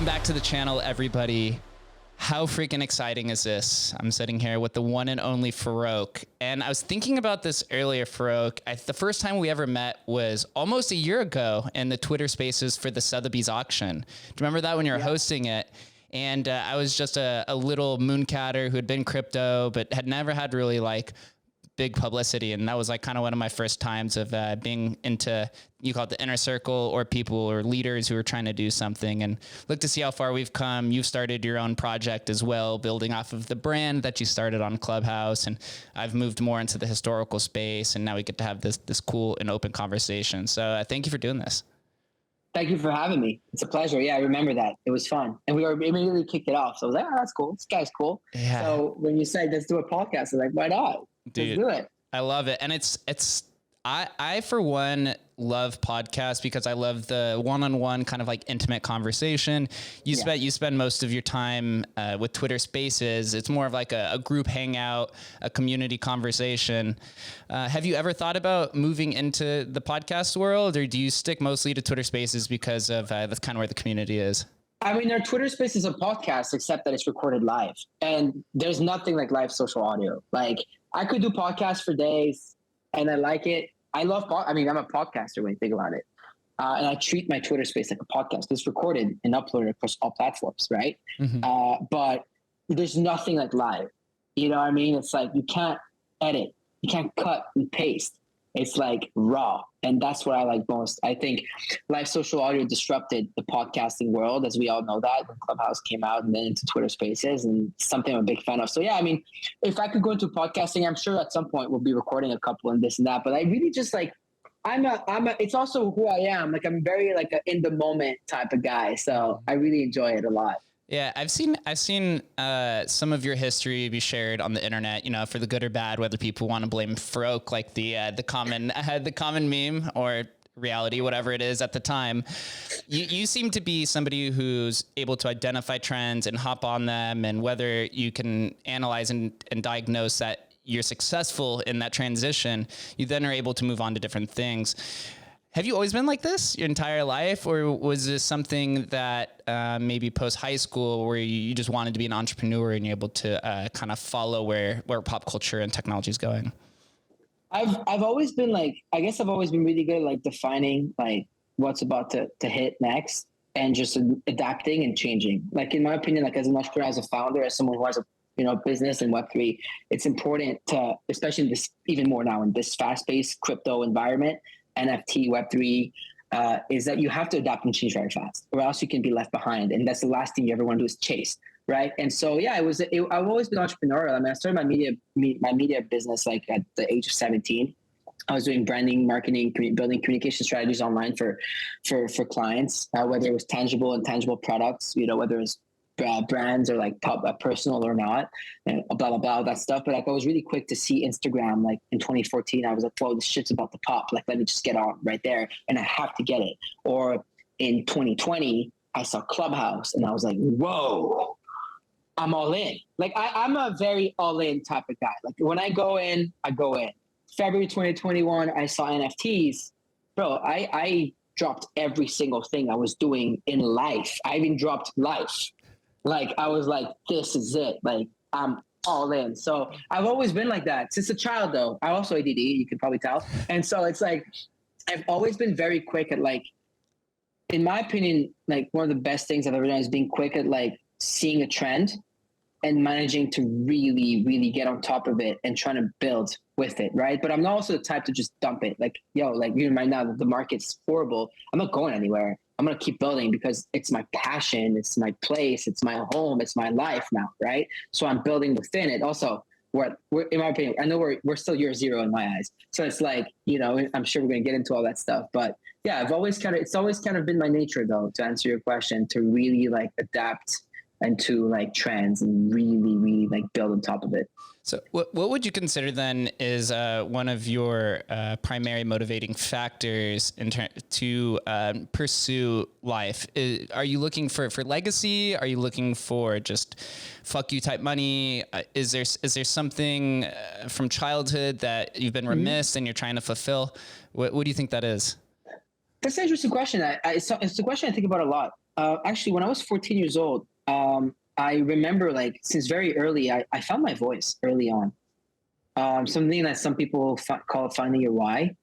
Welcome back to the channel, everybody. How freaking exciting is this? I'm sitting here with the one and only Farokh. And I was thinking about this earlier, Farokh. The first time we ever met was almost a year ago in the Twitter Spaces for the Sotheby's auction. Do you remember that when you were hosting it? And I was just a little mooncatter who had been crypto, but had never had really like big publicity. And that was like kind of one of my first times of being into, you call it the inner circle, or people or leaders who are trying to do something. And look to see how far we've come. You've started your own project as well, building off of the brand that you started on Clubhouse. And I've moved more into the historical space. And now we get to have this cool and open conversation. So thank you for doing this. Thank you for having me. It's a pleasure. Yeah, I remember that. It was fun. And we immediately kicked it off. So I was like, oh, that's cool. This guy's cool. Yeah. So when you said, let's do a podcast, I was like, why not? Dude, let's do it. I love it. And I for one love podcasts because I love the one-on-one kind of like intimate conversation. You spend most of your time with Twitter Spaces. It's more of like a group hangout, a community conversation. Have you ever thought about moving into the podcast world, or do you stick mostly to Twitter Spaces because of that's kind of where the community is? I mean, our Twitter Space is a podcast, except that it's recorded live. And there's nothing like live social audio. Like, I could do podcasts for days, and I like it. I'm a podcaster when you think about it. And I treat my Twitter Space like a podcast. It's recorded and uploaded across all platforms, right? Mm-hmm. But there's nothing like live. You know what I mean? It's like you can't edit. You can't cut and paste. It's like raw. And that's what I like most. I think live social audio disrupted the podcasting world, as we all know that, when Clubhouse came out and then into Twitter Spaces, and something I'm a big fan of. So yeah, I mean, if I could go into podcasting, I'm sure at some point we'll be recording a couple and this and that. But I really just like, it's also who I am. Like, I'm very like an in the moment type of guy. So I really enjoy it a lot. Yeah, I've seen some of your history be shared on the internet, you know, for the good or bad, whether people want to blame Farokh, like the common meme, or reality, whatever it is at the time. You seem to be somebody who's able to identify trends and hop on them, and whether you can analyze and diagnose that you're successful in that transition, you then are able to move on to different things. Have you always been like this your entire life, or was this something that maybe post high school where you just wanted to be an entrepreneur and you're able to kind of follow where pop culture and technology is going? I've always been like, I guess I've always been really good at like defining like what's about to hit next, and just adapting and changing. Like, in my opinion, like as an entrepreneur, as a founder, as someone who has a business in Web3, it's important to, especially in this, even more now in this fast-paced crypto environment, NFT, Web3, is that you have to adapt and change very fast, or else you can be left behind. And that's the last thing you ever want to do, is chase, right? And so, yeah, I've always been entrepreneurial. I mean, I started my media business like at the age of 17. I was doing branding, marketing, building communication strategies online for clients, whether it was tangible and intangible products, you know, whether it's brands or like personal or not, and blah, blah, blah, that stuff. But like, I was really quick to see Instagram, like in 2014, I was like, whoa, this shit's about to pop. Like, let me just get on right there, and I have to get it. Or in 2020, I saw Clubhouse and I was like, whoa, I'm all in. Like, I'm a very all in type of guy. Like, when I go in, I go in. February 2021, I saw NFTs. Bro, I dropped every single thing I was doing in life. I even dropped life. Like, I was like, this is it. Like, I'm all in. So I've always been like that since a child, though. I also ADD, you can probably tell. And so it's like, I've always been very quick at like, in my opinion, like one of the best things I've ever done is being quick at like seeing a trend and managing to really, really get on top of it and trying to build with it, right? But I'm not also the type to just dump it. Like, yo, like, you know, right now the market's horrible. I'm not going anywhere. I'm going to keep building because it's my passion. It's my place. It's my home. It's my life now, right? So I'm building within it. Also, we're in my opinion, I know we're still year zero in my eyes. So it's like, you know, I'm sure we're going to get into all that stuff. But yeah, it's always kind of been my nature, though, to answer your question, to really like adapt and to like trends and really, really like build on top of it. So what would you consider then is one of your primary motivating factors to pursue life? Are you looking for legacy? Are you looking for just fuck you type money? Is there something from childhood that you've been remiss and you're trying to fulfill? What do you think that is? That's an interesting question. It's a question I think about a lot. Actually, when I was 14 years old, I remember like since very early, I found my voice early on. Something that some people call finding your why.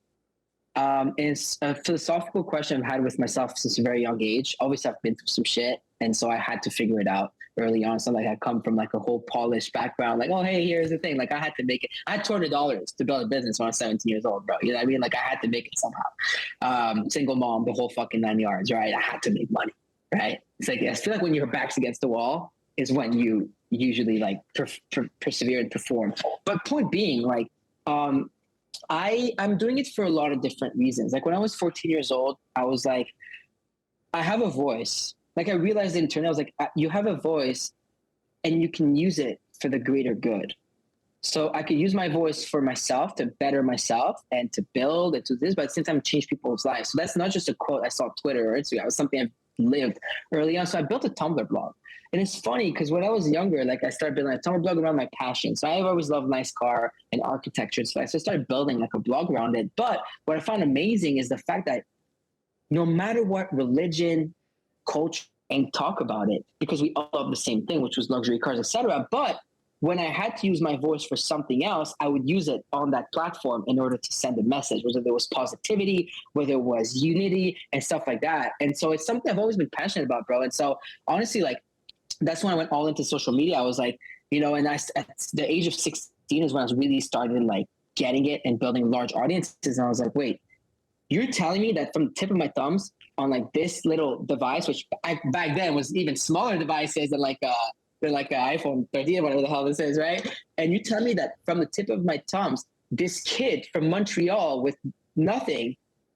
It's a philosophical question I've had with myself since a very young age. Obviously, I've been through some shit, and so I had to figure it out early on. It's not like I come from like a whole polished background. Like, oh, hey, here's the thing. Like, I had to make it. I had $200 to build a business when I was 17 years old, bro. You know what I mean? Like, I had to make it somehow. Single mom, the whole fucking 9 yards, right? I had to make money, right? It's like I feel like when your back's against the wall is when you usually like persevere and perform. But point being, like, I'm doing it for a lot of different reasons. Like when I was 14 years old, I was like, I have a voice. Like I realized in turn, I was like, you have a voice and you can use it for the greater good. So I could use my voice for myself to better myself and to build and to this, but at the same time, change people's lives. So that's not just a quote I saw on Twitter or Instagram. It was something I've lived early on. So I built a Tumblr blog. And it's funny because when I was younger, like I started building a Tumblr blog around my passion. So I've always loved nice car and architecture. So I started building like a blog around it. But what I found amazing is the fact that no matter what religion, culture, and talk about it, because we all love the same thing, which was luxury cars, etc. But when I had to use my voice for something else, I would use it on that platform in order to send a message, whether there was positivity, whether it was unity and stuff like that. And so it's something I've always been passionate about, bro. And so honestly, like, that's when I went all into social media. I was like, you know, and at the age of 16 is when I was really started like getting it and building large audiences. And I was like, wait, you're telling me that from the tip of my thumbs on like this little device, which back then was even smaller devices than like an iPhone 13 or whatever the hell this is, right? And you tell me that from the tip of my thumbs, this kid from Montreal with nothing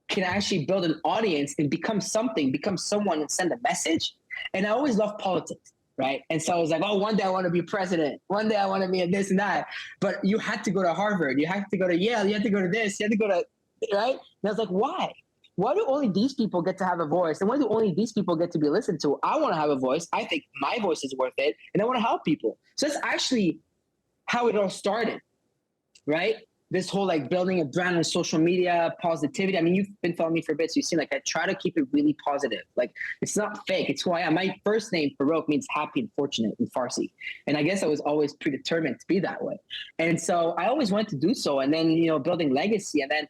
can actually build an audience and become something, become someone and send a message. And I always loved politics. Right. And so I was like, oh, one day I want to be president. One day I want to be this and that. But you had to go to Harvard. You had to go to Yale. You had to go to this. You had to go to, right? And I was like, why? Why do only these people get to have a voice? And why do only these people get to be listened to? I want to have a voice. I think my voice is worth it. And I want to help people. So that's actually how it all started. Right. This whole like building a brand on social media, positivity. I mean, you've been following me for a bit, so you've seen like I try to keep it really positive. Like it's not fake. It's who I am. My first name, Farokh, means happy and fortunate in Farsi. And I guess I was always predetermined to be that way. And so I always wanted to do so. And then, you know, building legacy. And then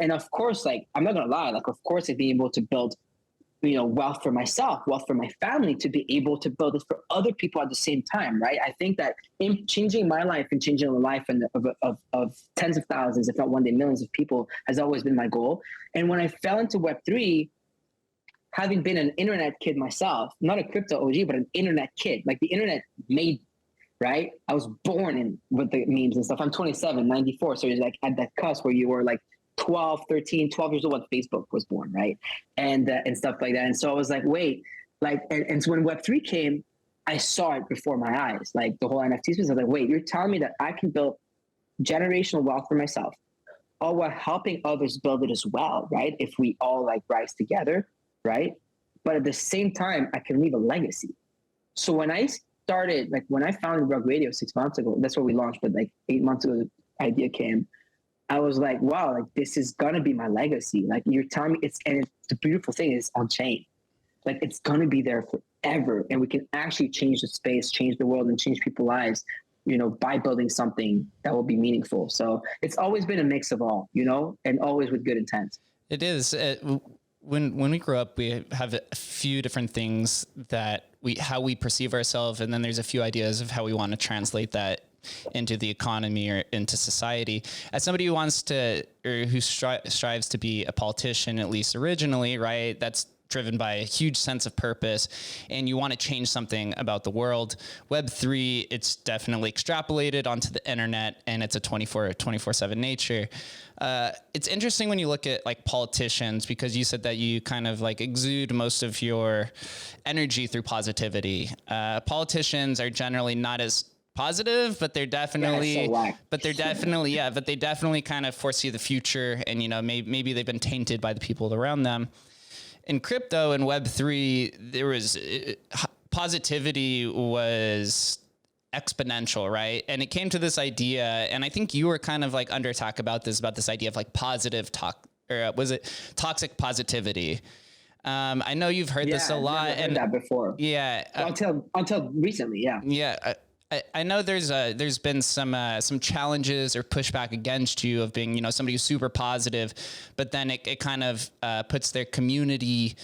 and of course, like, I'm not going to lie, like, of course, I'd be able to build, you know, wealth for myself, wealth for my family, to be able to build it for other people at the same time, right? I think that in changing my life and changing the life of tens of thousands, if not one day millions of people, has always been my goal. And when I fell into Web3, having been an internet kid myself, not a crypto OG, but an internet kid, like the internet made, right? I was born in with the memes and stuff. I'm 27, 94. So it's like at that cusp where you were like 12 years old when Facebook was born, right? And stuff like that. And so I was like, wait, like, and so when Web3 came, I saw it before my eyes, like the whole NFT space. I was like, wait, you're telling me that I can build generational wealth for myself, all while helping others build it as well, right? If we all like rise together, right? But at the same time, I can leave a legacy. So when I started, like when I founded Rug Radio 6 months ago, that's where we launched, but like 8 months ago, the idea came. I was like, wow, like this is gonna be my legacy. Like you're telling me the beautiful thing is on chain. Like it's gonna be there forever. And we can actually change the space, change the world, and change people's lives, you know, by building something that will be meaningful. So it's always been a mix of all, you know, and always with good intent. It is. When we grow up, we have a few different things that how we perceive ourselves. And then there's a few ideas of how we want to translate that into the economy or into society. As somebody who wants to, or who strives to be a politician, at least originally, right? That's driven by a huge sense of purpose, and you want to change something about the world. Web3, it's definitely extrapolated onto the internet, and it's a 24/7 nature. It's interesting when you look at like politicians, because you said that you kind of like exude most of your energy through positivity. Politicians are generally not as positive, but they're definitely, but they definitely kind of foresee the future, and you know, maybe they've been tainted by the people around them. In crypto and Web3, there was positivity was exponential, right? And it came to this idea, and I think you were kind of like under attack about this idea of like positive talk, or was it toxic positivity? I know you've heard this a lot, I've never heard and that before. yeah, Until recently, yeah. yeah. I know there's been some challenges or pushback against you of being, you know, somebody who's super positive, but then it kind of puts their community,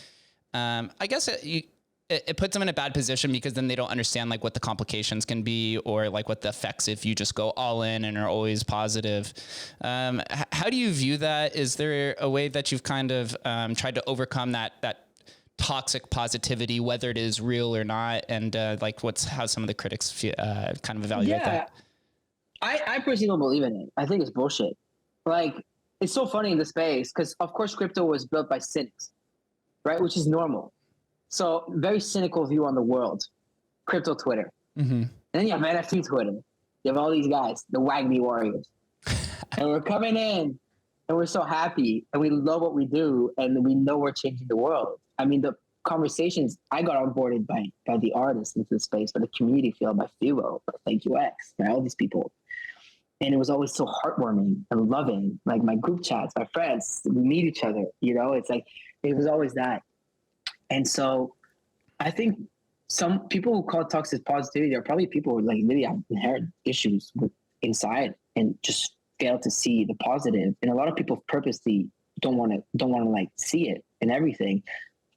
I guess it puts them in a bad position because then they don't understand like what the complications can be or like what the effects if you just go all in and are always positive. How do you view that? Is there a way that you've kind of tried to overcome that toxic positivity, whether it is real or not, and like how some of the critics kind of evaluate that? I personally don't believe in it. I think it's bullshit. Like, it's so funny in the space because, of course, crypto was built by cynics, right? Which is normal. So, very cynical view on the world. Crypto Twitter. Mm-hmm. And then you have NFT Twitter. You have all these guys, the Wagby Warriors. And we're coming in and we're so happy and we love what we do and we know we're changing the world. I mean, the conversations, I got onboarded by the artists into the space, by the community field, by Philo, by Thank You X, by all these people. And it was always so heartwarming and loving. Like my group chats, my friends, we meet each other, you know, it's like, it was always that. And so I think some people who call toxic positivity are probably people who like really have inherent issues inside and just fail to see the positive. And a lot of people purposely don't want to like see it in everything.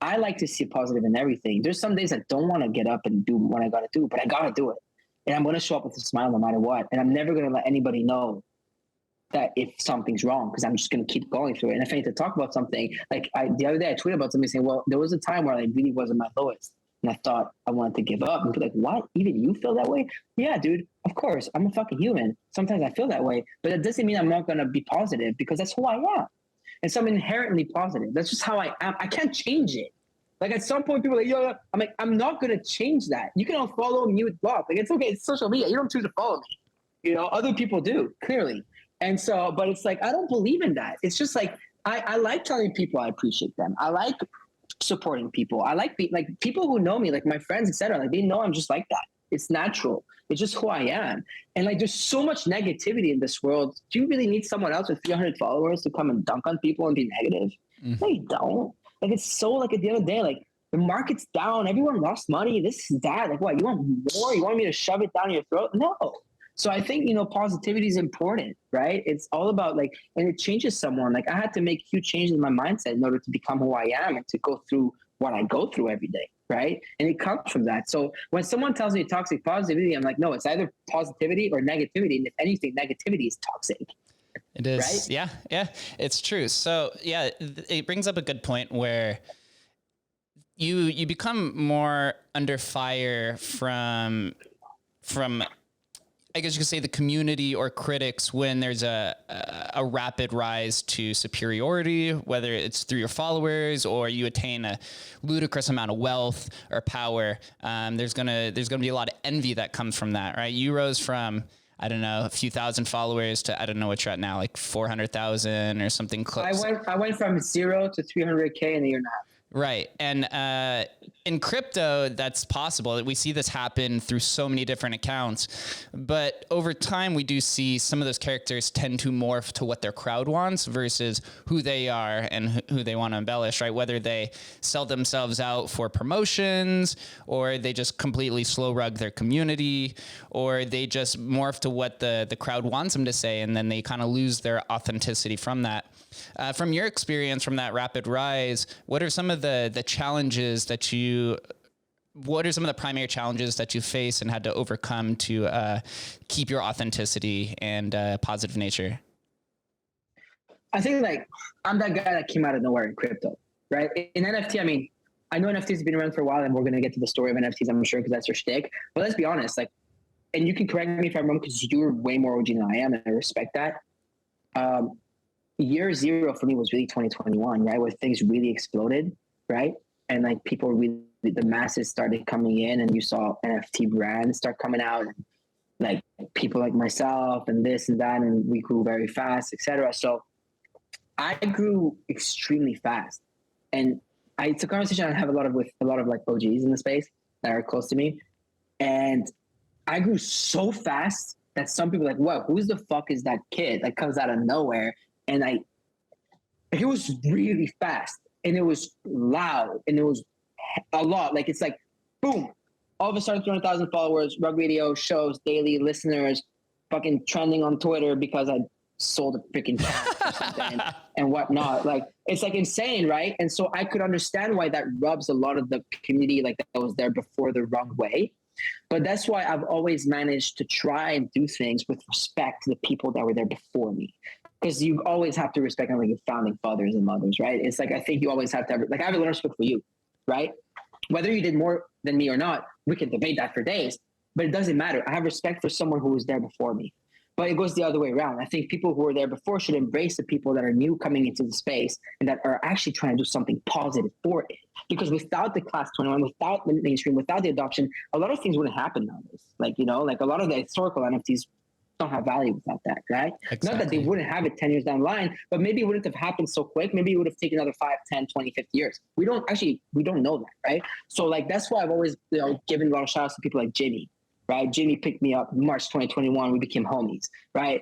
I like to see positive in everything. There's some days I don't want to get up and do what I got to do, but I got to do it. And I'm going to show up with a smile no matter what. And I'm never going to let anybody know that if something's wrong, because I'm just going to keep going through it. And if I need to talk about something, like the other day I tweeted about something saying, well, there was a time where I really wasn't my lowest. And I thought I wanted to give up and be like, what? Even you feel that way? Yeah, dude, of course. I'm a fucking human. Sometimes I feel that way, but that doesn't mean I'm not going to be positive because that's who I am. And so I'm inherently positive. That's just how I am. I can't change it. Like at some point, people are like, yo, I'm like, I'm not going to change that. You can unfollow me with block. Like, it's okay. It's social media. You don't choose to follow me. You know, other people do, clearly. And so, but it's like, I don't believe in that. It's just like, I like telling people I appreciate them. I like supporting people. I like people who know me, like my friends, etc. Like they know I'm just like that. It's natural. It's just who I am. And like, there's so much negativity in this world. Do you really need someone else with 300 followers to come and dunk on people and be negative? No, you don't. Like, it's so like at the end of the day, like the market's down. Everyone lost money. This is that. Like, what? You want more? You want me to shove it down your throat? No. So I think, you know, positivity is important, right? It's all about like, and it changes someone. Like I had to make huge changes in my mindset in order to become who I am and to go through what I go through every day, right? And it comes from that. So when someone tells me toxic positivity, I'm like, no, it's either positivity or negativity. And if anything, negativity is toxic. It is. Right? Yeah, it's true. So yeah, it brings up a good point where you become more under fire from I guess you could say the community or critics when there's a rapid rise to superiority, whether it's through your followers or you attain a ludicrous amount of wealth or power. There's gonna be a lot of envy that comes from that, right? You rose from, I don't know, a few thousand followers to, I don't know what you're at now, like 400,000 or something close. I went from 0 to 300K in a year and a half. Right. And in crypto, that's possible. We see this happen through so many different accounts. But over time, we do see some of those characters tend to morph to what their crowd wants versus who they are and who they want to embellish, right? Whether they sell themselves out for promotions or they just completely slow rug their community or they just morph to what the crowd wants them to say. And then they kind of lose their authenticity from that. From your experience from that rapid rise, what are some of the challenges that what are some of the primary challenges that you face and had to overcome to keep your authenticity and positive nature? I think like I'm that guy that came out of nowhere in crypto, right? In NFT, I mean, I know NFTs have been around for a while and we're going to get to the story of NFTs, I'm sure, because that's your shtick. But let's be honest, like, and you can correct me if I'm wrong because you're way more OG than I am and I respect that. Year zero for me was really 2021, right? Where things really exploded, right? And like people really, the masses started coming in and you saw NFT brands start coming out and like people like myself and this and that, and we grew very fast, etc. So I grew extremely fast. And it's a conversation I have with a lot of like OGs in the space that are close to me. And I grew so fast that some people are like, what, who's the fuck is that kid that comes out of nowhere? And he was really fast. and it was loud, and it was a lot. Like, it's like, boom, all of a sudden 300,000 followers, Rug Radio shows, daily listeners, fucking trending on Twitter because I sold a freaking cat or something and whatnot. Like, it's like insane, right? And so I could understand why that rubs a lot of the community like that was there before the wrong way. But that's why I've always managed to try and do things with respect to the people that were there before me. Because you always have to respect like your founding fathers and mothers, right? It's like, I think you always have to have, like, I have a lot of respect for you, right? Whether you did more than me or not, we can debate that for days, but it doesn't matter. I have respect for someone who was there before me. But it goes the other way around. I think people who were there before should embrace the people that are new coming into the space and that are actually trying to do something positive for it. Because without the class 21, without the mainstream, without the adoption, a lot of things wouldn't happen nowadays. Like, you know, like a lot of the historical NFTs don't have value without that, right? Exactly. Not that they wouldn't have it 10 years down the line, but maybe it wouldn't have happened so quick. Maybe it would have taken another 5, 10, 20, 50 years. We don't know that, right? So like, that's why I've always, you know, given a lot of shout outs to people like Jimmy, right? Jimmy picked me up in March 2021. We became homies, right?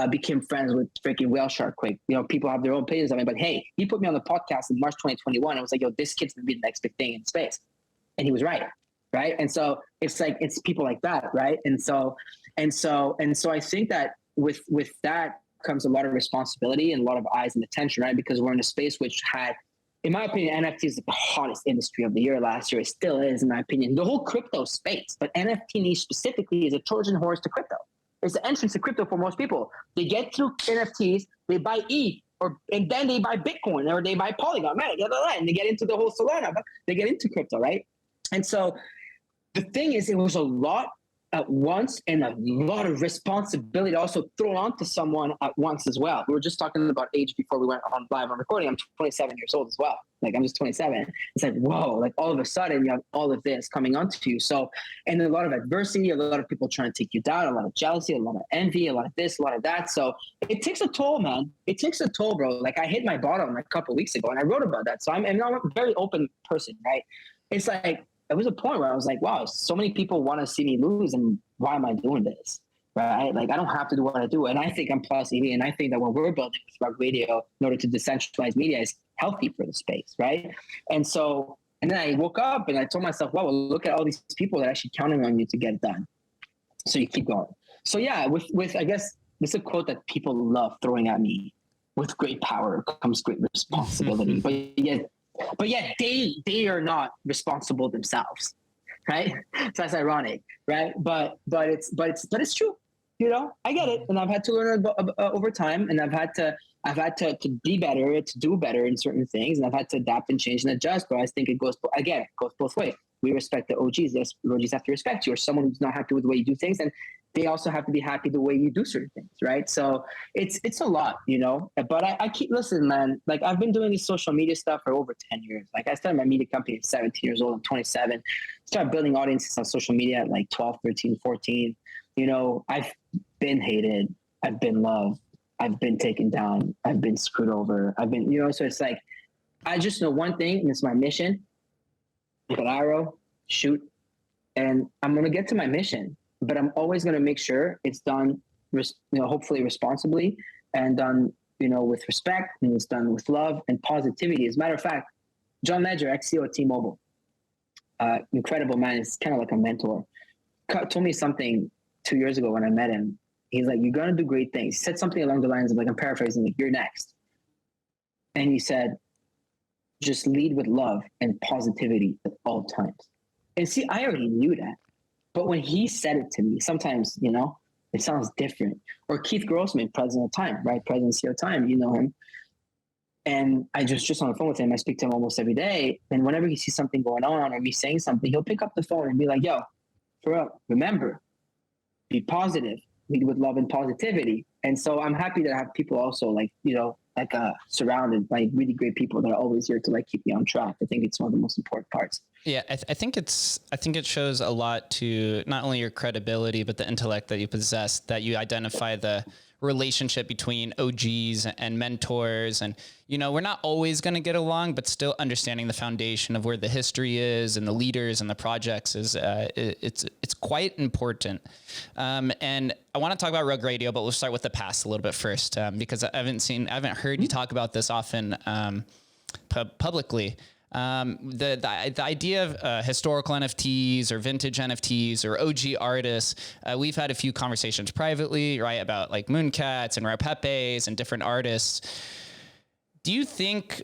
Became friends with freaking Whale Shark quick. You know, people have their own opinions on me, but hey, he put me on the podcast in March 2021. I was like, yo, this kid's gonna be the next big thing in space. And he was right. Right. And so it's like, it's people like that. Right. And so I think that with that comes a lot of responsibility and a lot of eyes and attention, right? Because we're in a space which had, in my opinion, NFT is the hottest industry of the year last year. It still is, in my opinion, the whole crypto space. But NFT niche specifically is a Trojan horse to crypto. It's the entrance to crypto for most people. They get through NFTs, they buy ETH, and then they buy Bitcoin, or they buy Polygon, and they get into the whole Solana, but they get into crypto, right? And so the thing is, it was a lot at once and a lot of responsibility also thrown onto someone at once as well. We were just talking about age before we went on live on recording. I'm 27 years old as well. Like, I'm just 27. It's like, whoa, like all of a sudden you have all of this coming onto you. So, and a lot of adversity, a lot of people trying to take you down, a lot of jealousy, a lot of envy, a lot of this, a lot of that. So it takes a toll, man. It takes a toll, bro. Like, I hit my bottom like a couple of weeks ago and I wrote about that. So I'm a very open person, right? It's like, there was a point where I was like, wow, so many people want to see me lose, and why am I doing this? Right? Like, I don't have to do what I do. And I think I'm plus EV, and I think that what we're building with Rug Radio in order to decentralize media is healthy for the space, right? And so, and then I woke up and I told myself, wow, well, look at all these people that are actually counting on you to get it done. So you keep going. So yeah, with I guess this is a quote that people love throwing at me: with great power comes great responsibility. But yet they are not responsible themselves, right? So that's ironic, right? But it's true, you know. I get it, and I've had to learn over time, and I've had to be better, to do better in certain things, and I've had to adapt and change and adjust. But I think it goes both ways. We respect the OGs. The OGs have to respect you, or someone who's not happy with the way you do things, and they also have to be happy the way you do certain things, right? So it's a lot, you know. But I keep listening, man. Like, I've been doing this social media stuff for over 10 years. Like, I started my media company at 17 years old. I'm 27. Started building audiences on social media at like 12, 13, 14. You know, I've been hated. I've been loved. I've been taken down. I've been screwed over. I've been, you know, so it's like, I just know one thing, and it's my mission. Pick an arrow, shoot, and I'm going to get to my mission. But I'm always going to make sure it's done, you know, hopefully responsibly, and done, you know, with respect, and it's done with love and positivity. As a matter of fact, John Ledger, ex-CEO at T-Mobile, incredible man. It's kind of like a mentor. Told me something 2 years ago when I met him. He's like, "You're going to do great things." He said something along the lines of, like, I'm paraphrasing, like, "You're next." And he said, "Just lead with love and positivity at all times." And see, I already knew that. But when he said it to me, sometimes, you know, it sounds different. Or Keith Grossman, president of Time, right? President of Time, you know him. And I just on the phone with him. I speak to him almost every day. And whenever he sees something going on or me saying something, he'll pick up the phone and be like, "Yo, Farokh, remember, be positive, lead with love and positivity." And so I'm happy that I have people also, like, you know, like surrounded by really great people that are always here to, like, keep me on track. I think it's one of the most important parts. Yeah, I think it shows a lot to not only your credibility, but the intellect that you possess, that you identify the relationship between OGs and mentors. And, you know, we're not always going to get along, but still understanding the foundation of where the history is and the leaders and the projects is, it's quite important. And I want to talk about Rug Radio, but we'll start with the past a little bit first, because I haven't heard you talk about this often, publicly. The idea of historical NFTs or vintage NFTs or OG artists, we've had a few conversations privately, right, about like Mooncats and Rare Pepes and different artists. Do you think,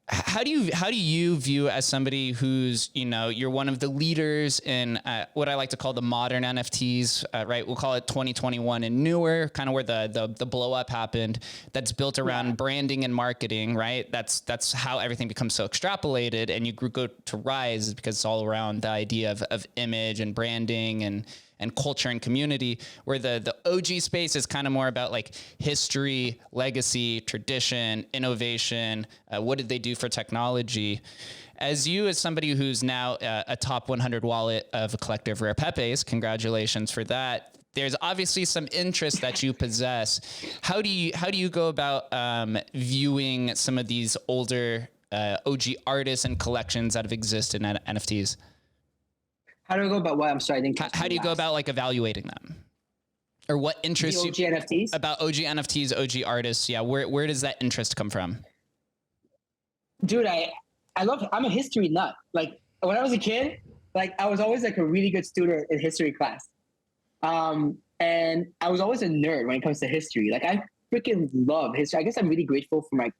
how do you view as somebody who's, you know, you're one of the leaders in what I like to call the modern NFTs, right? We'll call it 2021 and newer, kind of where the blow up happened. That's built around branding and marketing, right? That's how everything becomes so extrapolated, and you go to rise because it's all around the idea of image and branding and culture and community, where the OG space is kind of more about like history, legacy, tradition, innovation. What did they do for technology? As somebody who's now a top 100 wallet of a collector of Rare Pepes, congratulations for that. There's obviously some interest that you possess. How do you go about viewing some of these older OG artists and collections that have existed in NFTs? How do I go about what? I'm sorry, I didn't catch How do you go about like evaluating them, or what interests you NFTs? About OG NFTs, OG artists? Yeah, where does that interest come from? Dude, I'm a history nut. Like when I was a kid, like I was always like a really good student in history class, and I was always a nerd when it comes to history. Like I freaking love history. I guess I'm really grateful for my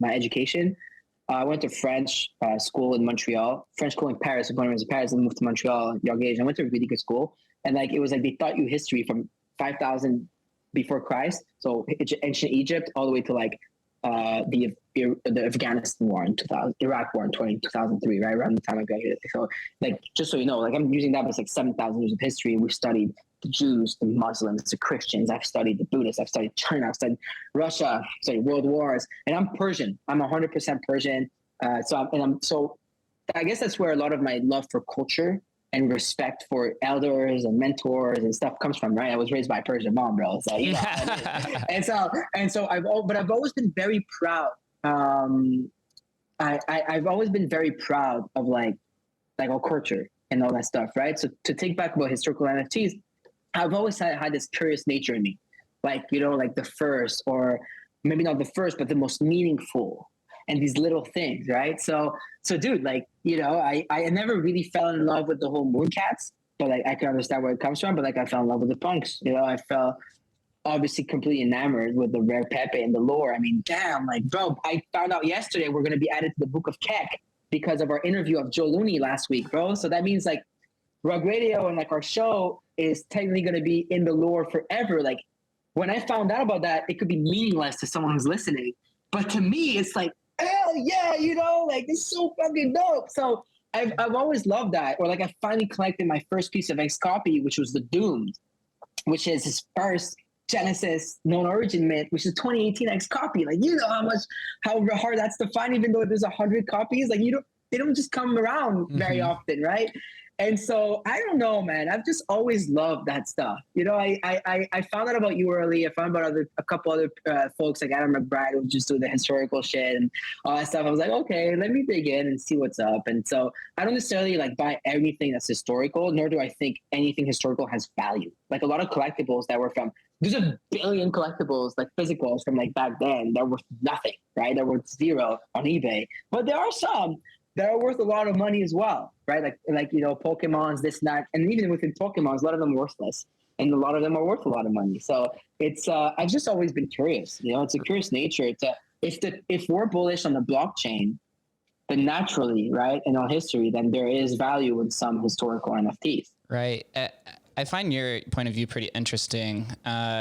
my education. I went to French school in Montreal, French school in Paris. When I was in Paris, I moved to Montreal at a young age. I went to a really good school. And like, it was like, they taught you history from 5,000 before Christ. So ancient Egypt, all the way to like the Afghanistan war in 2000, Iraq war in 2003, right? Around the time I got here. So like, just so you know, like I'm using that as like 7,000 years of history. We've studied the Jews, the Muslims, the Christians. I've studied the Buddhists. I've studied China. I've studied Russia. I've studied world wars. And I'm Persian. I'm 100% Persian. So I guess that's where a lot of my love for culture and respect for elders and mentors and stuff comes from, right? I was raised by a Persian mom, bro. So you know, and so I've always been very proud. I've always been very proud of like our culture and all that stuff, right? So to take back about historical NFTs, I've always had this curious nature in me, like, you know, like the first, or maybe not the first, but the most meaningful, and these little things, right? So dude, like, you know, I never really fell in love with the whole Mooncats, but like I can understand where it comes from. But like I fell in love with the punks, you know. I fell obviously completely enamored with the Rare Pepe and the lore. I mean, damn, like, bro, I found out yesterday we're gonna be added to the Book of Keck because of our interview of Joe Looney last week, bro. So that means like Rug Radio and like our show is technically going to be in the lore forever. Like when I found out about that, it could be meaningless to someone who's listening, but to me, it's like, hell yeah, you know, like it's so fucking dope. So I've always loved that. Or like I finally collected my first piece of X copy, which was the Doomed, which is his first Genesis known origin mint, which is 2018 X copy. Like, you know how hard that's to find, even though there's 100 copies. Like they don't just come around very often, right? And so I don't know, man. I've just always loved that stuff. You know, I found out about you early. I found out a couple other folks like Adam McBride who just do the historical shit and all that stuff. I was like, okay, let me dig in and see what's up. And so I don't necessarily like buy everything that's historical, nor do I think anything historical has value. Like a lot of collectibles that were from, there's a billion collectibles, like physicals from like back then that were worth nothing, right? That were worth zero on eBay. But there are some that are worth a lot of money as well, right? Like you know, Pokemons, this and that, and even within Pokemons, a lot of them are worthless, and a lot of them are worth a lot of money. So it's I've just always been curious. You know, it's a curious nature. If we're bullish on the blockchain, then naturally, right, and on history, then there is value in some historical NFTs. Right. I find your point of view pretty interesting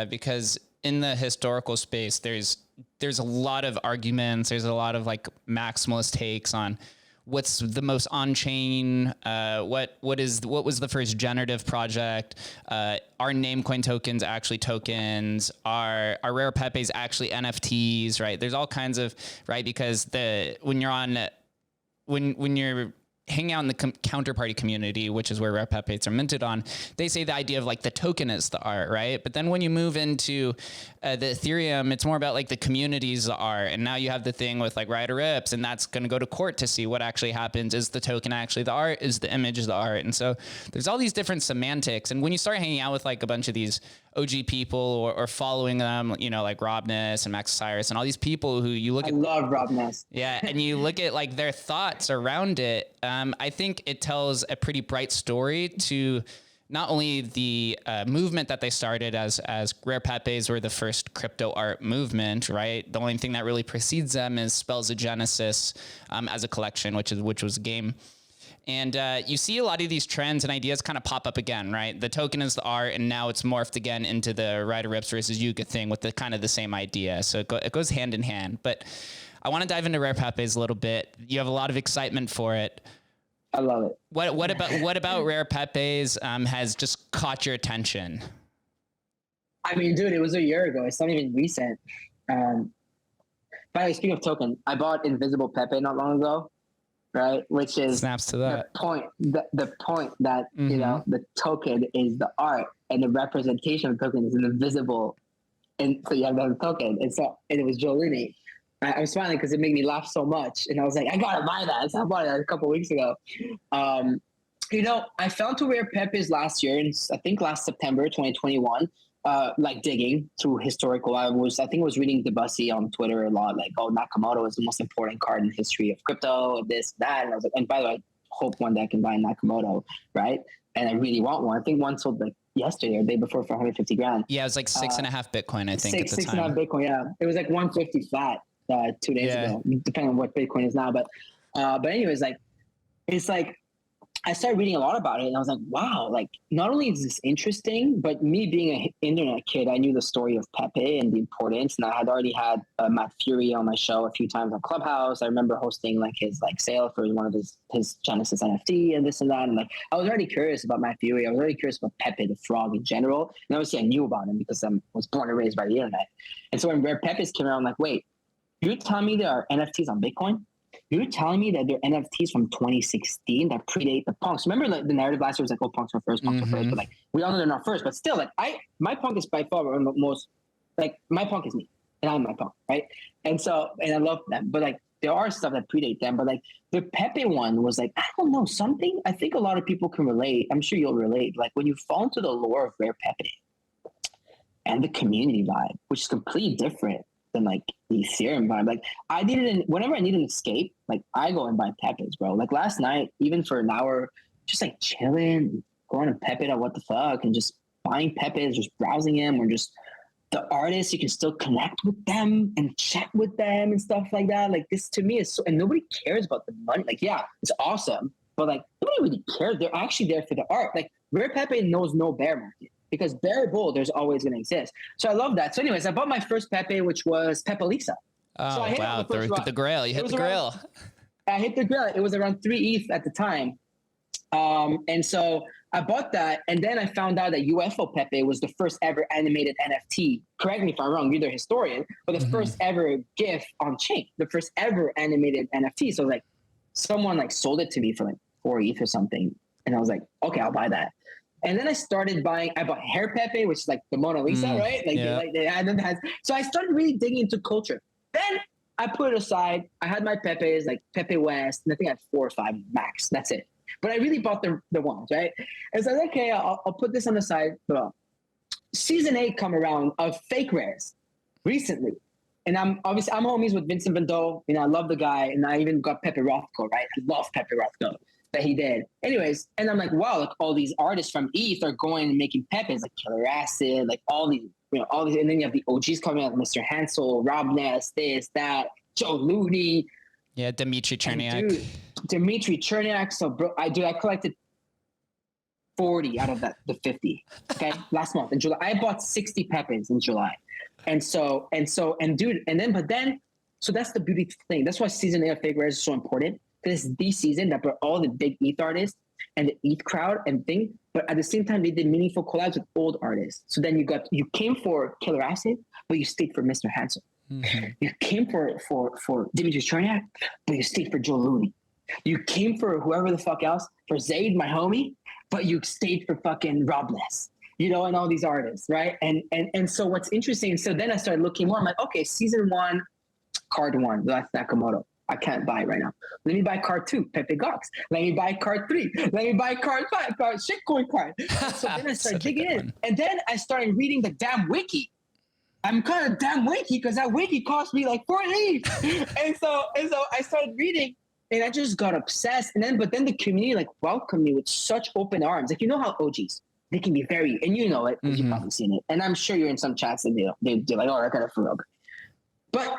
because in the historical space, there's a lot of arguments. There's a lot of like maximalist takes on what's the most on-chain, what was the first generative project, are Namecoin tokens actually tokens, are Rare Pepes actually NFTs, right? There's all kinds of, right, because when you're hanging out in the counterparty community, which is where Rare Pepes are minted on, they say the idea of like the token is the art, right? But then when you move into the Ethereum, it's more about like the communities the art. And now you have the thing with like Ryder Rips, and that's going to go to court to see what actually happens. Is the token actually the art? Is the image the art? And so there's all these different semantics. And when you start hanging out with like a bunch of these OG people or following them, you know, like Rob Ness and Max Cyrus and all these people who you look I at. love Rob Ness. Yeah. And you look at like their thoughts around it. I think it tells a pretty bright story to not only the movement that they started as Rare Pepes were the first crypto art movement, right? The only thing that really precedes them is Spells of Genesis as a collection, which was a game. And you see a lot of these trends and ideas kind of pop up again, right? The token is the art, and now it's morphed again into the Ryder Rips versus Yuga thing with the kind of the same idea. So it goes hand in hand. But I want to dive into Rare Pepes a little bit. You have a lot of excitement for it. I love it. What about Rare Pepes has just caught your attention? I mean, dude, it was a year ago. It's not even recent. By the way, speaking of token, I bought Invisible Pepe not long ago, right? Which is snaps to that the point. The point that you know the token is the art, and the representation of the token is invisible, and so you have the token. And it was Joe Looney. I'm smiling because it made me laugh so much, and I was like, I gotta buy that. So I bought it a couple of weeks ago. You know, I found two Rare Pepes last year, and I think last September 2021. Like digging through historical. I think I was reading Debussy on Twitter a lot, like, oh, Nakamoto is the most important card in the history of crypto, this, that. And I was like, and by the way, I hope one day I can buy a Nakamoto, right? And I really want one. I think one sold like yesterday or the day before for 150 grand. Yeah, it was like 6.5 Bitcoin, I think, at the time. 6.5 Bitcoin, yeah. It was like 150 flat 2 days ago, depending on what Bitcoin is now. But anyways, like, it's like, I started reading a lot about it, and I was like, wow, like, not only is this interesting, but me being an internet kid, I knew the story of Pepe and the importance, and I had already had Matt Fury on my show a few times on Clubhouse. I remember hosting like his like sale for one of his Genesis NFT and this and that, and like, I was already curious about Matt Fury. I was already curious about Pepe the Frog in general, and obviously I knew about him because I was born and raised by the internet. And so when Rare Pepes came around, I'm like, wait, you're telling me there are NFTs on Bitcoin? You're telling me that they're NFTs from 2016 that predate the punks. Remember, like, the narrative last year was like, oh, punks were first, punks were first. But like, we all know they're not first. But still, like, my punk is by far the most, like, my punk is me, and I'm my punk, right? And so, and I love them. But like, there are stuff that predate them. But like, the Pepe one was like, I don't know, something. I think a lot of people can relate. I'm sure you'll relate. Like, when you fall into the lore of Rare Pepe and the community vibe, which is completely different than like the Ethereum vibe. Like, whenever I need an escape, like, I go and buy Pepes, bro. Like last night, even for an hour, just like chilling, going to Pepe to what the fuck, and just buying Pepes, just browsing them, or just the artists, you can still connect with them and chat with them and stuff like that. Like, this to me is so, and nobody cares about the money. Like, yeah, it's awesome, but like, nobody really cares. They're actually there for the art. Like, Rare Pepe knows no bear market, because bear bull, there's always going to exist. So I love that. So anyways, I bought my first Pepe, which was Pepe Lisa. Oh, so I hit wow. The grail. You hit the grail. I hit the grail. It was around 3 ETH at the time. And so I bought that. And then I found out that UFO Pepe was the first ever animated NFT. Correct me if I'm wrong. You're the historian. But the first ever GIF on chain. The first ever animated NFT. So like, someone like sold it to me for like 4 ETH or something. And I was like, okay, I'll buy that. And then I bought Hair Pepe, which is like the Mona Lisa, right? Like, so I started really digging into culture. Then I put it aside. I had my Pepes, like Pepe West, and I think I had 4 or 5 max. That's it. But I really bought the ones, right? And so I was like, okay, I'll put this on the side. Well, season 8 come around of fake rares recently. And I'm homies with Vincent Van Doe. You know, I love the guy. And I even got Pepe Rothko, right? I love Pepe Rothko that he did. Anyways, and I'm like, wow, like, all these artists from ETH are going and making Pepes, like Killer Acid, like all these, and then you have the OGs coming out, Mr. Hansel, Rob Ness, this, that, Joe Looney. Yeah, Dmitry Cherniak. Dude, Dmitry Cherniak. So, bro, I collected 40 out of the 50. Okay, last month in July, I bought 60 Pepes in July, so that's the beauty thing. That's why season 8 of Fake Rares is so important. This is the season that brought all the big ETH artists and the ETH crowd and thing, but at the same time, they did meaningful collabs with old artists. So then you came for Killer Acid, but you stayed for Mr. Hansel. You came for Dimitri Cherniak, but you stayed for Joe Looney. You came for whoever the fuck else, for Zayd, my homie, but you stayed for fucking Rob Ness, and all these artists, right? And so what's interesting, so then I started looking more. I'm like, okay, season 1, card 1, that's Nakamoto. I can't buy right now. Let me buy card 2, Pepe Gox. Let me buy card 3. Let me buy card 5, card shitcoin card. So then I started digging in. And then I started reading the damn wiki. I'm kind of damn wiki because that wiki cost me like 4 ETH. and so I started reading and I just got obsessed. But then the community like welcomed me with such open arms. Like, you know how OGs, they can be very, and you know it because you've probably seen it. And I'm sure you're in some chats and they're like, oh, I got a Farokh. But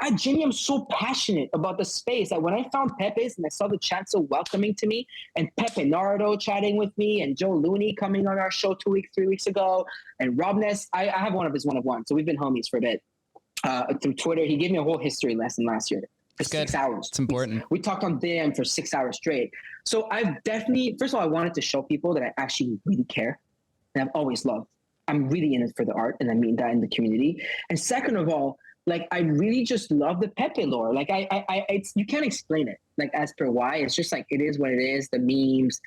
I genuinely am so passionate about the space that when I found Pepe's and I saw the chat so welcoming to me, and Pepe Naruto chatting with me, and Joe Looney coming on our show 3 weeks ago, and Rob Ness, I have one of his one-of-one, so we've been homies for a bit through Twitter. He gave me a whole history lesson last year for 6 hours. It's important. We talked on DM for 6 hours straight. So I've definitely, first of all, I wanted to show people that I actually really care, and I've always loved. I'm really in it for the art, and I mean that in the community. And second of all, like, I really just love the Pepe lore. Like, it's, you can't explain it, like, as per why. It's just like, it is what it is, the memes,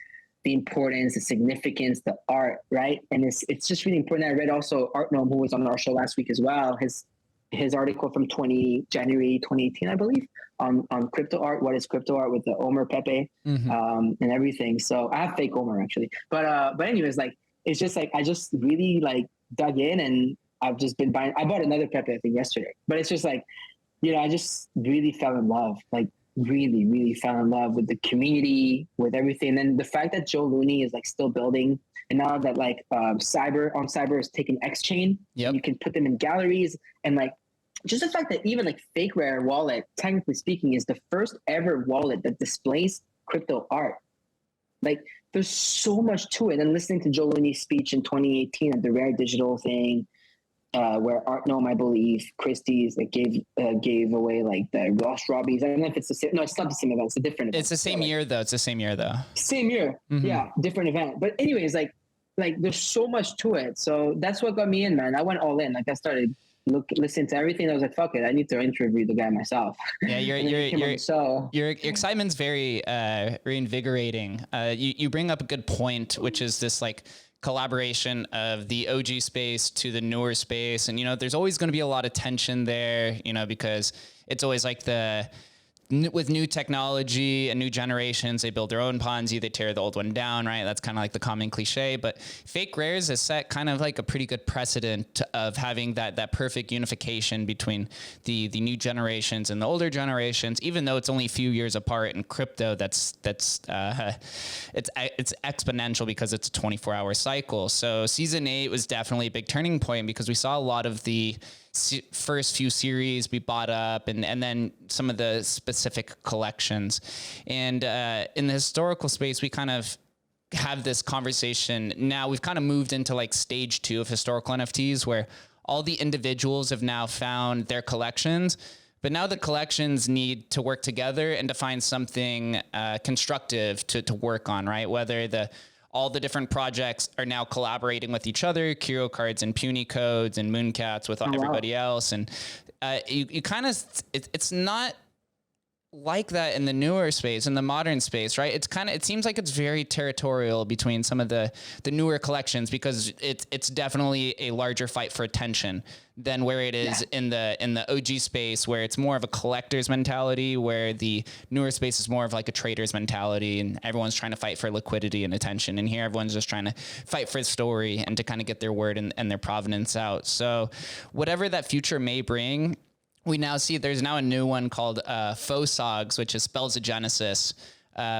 the importance, the significance, the art, right? And it's just really important. I read also Art Gnome, who was on our show last week as well, his article from January 2018, I believe, on crypto art. What is crypto art with the Omer Pepe and everything. So I have fake Omer, actually. But anyways, like, it's just like, I just really, like, dug in, and I've just been buying. I bought another Pepe, I think, yesterday. But it's just like, you know, I just really fell in love. Like, really, really fell in love with the community, with everything. And then the fact that Joe Looney is like still building, and now that like Cyber is taking X Chain, you can put them in galleries, and like just the fact that even like Fake Rare wallet, technically speaking, is the first ever wallet that displays crypto art. Like, there's so much to it. And listening to Joe Looney's speech in 2018 at the Rare Digital thing, where Art Gnome, I believe, Christie's, like, gave away like the Ross Robbies. I don't know if it's the same. No, it's not the same event. It's a different event. It's the same year though. It's the same year though. Same year. Yeah, different event. But anyways, like there's so much to it. So that's what got me in, man. I went all in. Like, I started listening to everything. I was like, fuck it, I need to interview the guy myself. Yeah, your excitement's very reinvigorating. You bring up a good point, which is this like collaboration of the OG space to the newer space. And, you know, there's always going to be a lot of tension there, you know, because it's always like with new technology and new generations, they build their own Ponzi, they tear the old one down, right? That's kind of like the common cliche, but Fake Rares has set kind of like a pretty good precedent of having that perfect unification between the new generations and the older generations, even though it's only a few years apart in crypto. It's exponential because it's a 24-hour cycle. So season 8 was definitely a big turning point because we saw a lot of the first few series be bought up, and then some of the specific collections. And in the historical space, we kind of have this conversation. Now we've kind of moved into like stage 2 of historical NFTs, where all the individuals have now found their collections, but now the collections need to work together and to find something constructive to work on, right? Whether all the different projects are now collaborating with each other, Kiro Cards and Puny Codes and Mooncats with everybody else. And you kind of, it's not like that in the newer space, in the modern space, right? It seems like it's very territorial between some of the newer collections, because it's definitely a larger fight for attention than where it is in the OG space, where it's more of a collector's mentality, where the newer space is more of like a trader's mentality, and everyone's trying to fight for liquidity and attention. And here everyone's just trying to fight for the story and to kind of get their word and their provenance out. So whatever that future may bring, we now see there's now a new one called Fosogs, which is Spells of Genesis,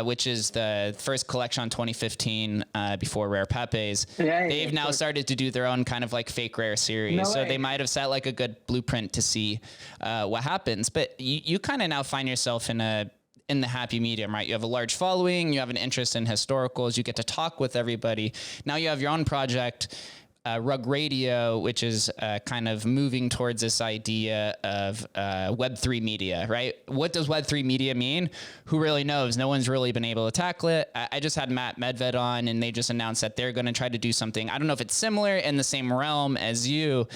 which is the first collection on 2015 before Rare Pepe's. They've now started to do their own kind of like Fake Rare series. So they might have set like a good blueprint to see what happens. But you kind of now find yourself in the happy medium, right? You have a large following, you have an interest in historicals, you get to talk with everybody. Now you have your own project, Rug Radio, which is kind of moving towards this idea of Web3 media, right? What does Web3 media mean? Who really knows? No one's really been able to tackle it. I just had Matt Medved on, and they just announced that they're going to try to do something. I don't know if it's similar in the same realm as you,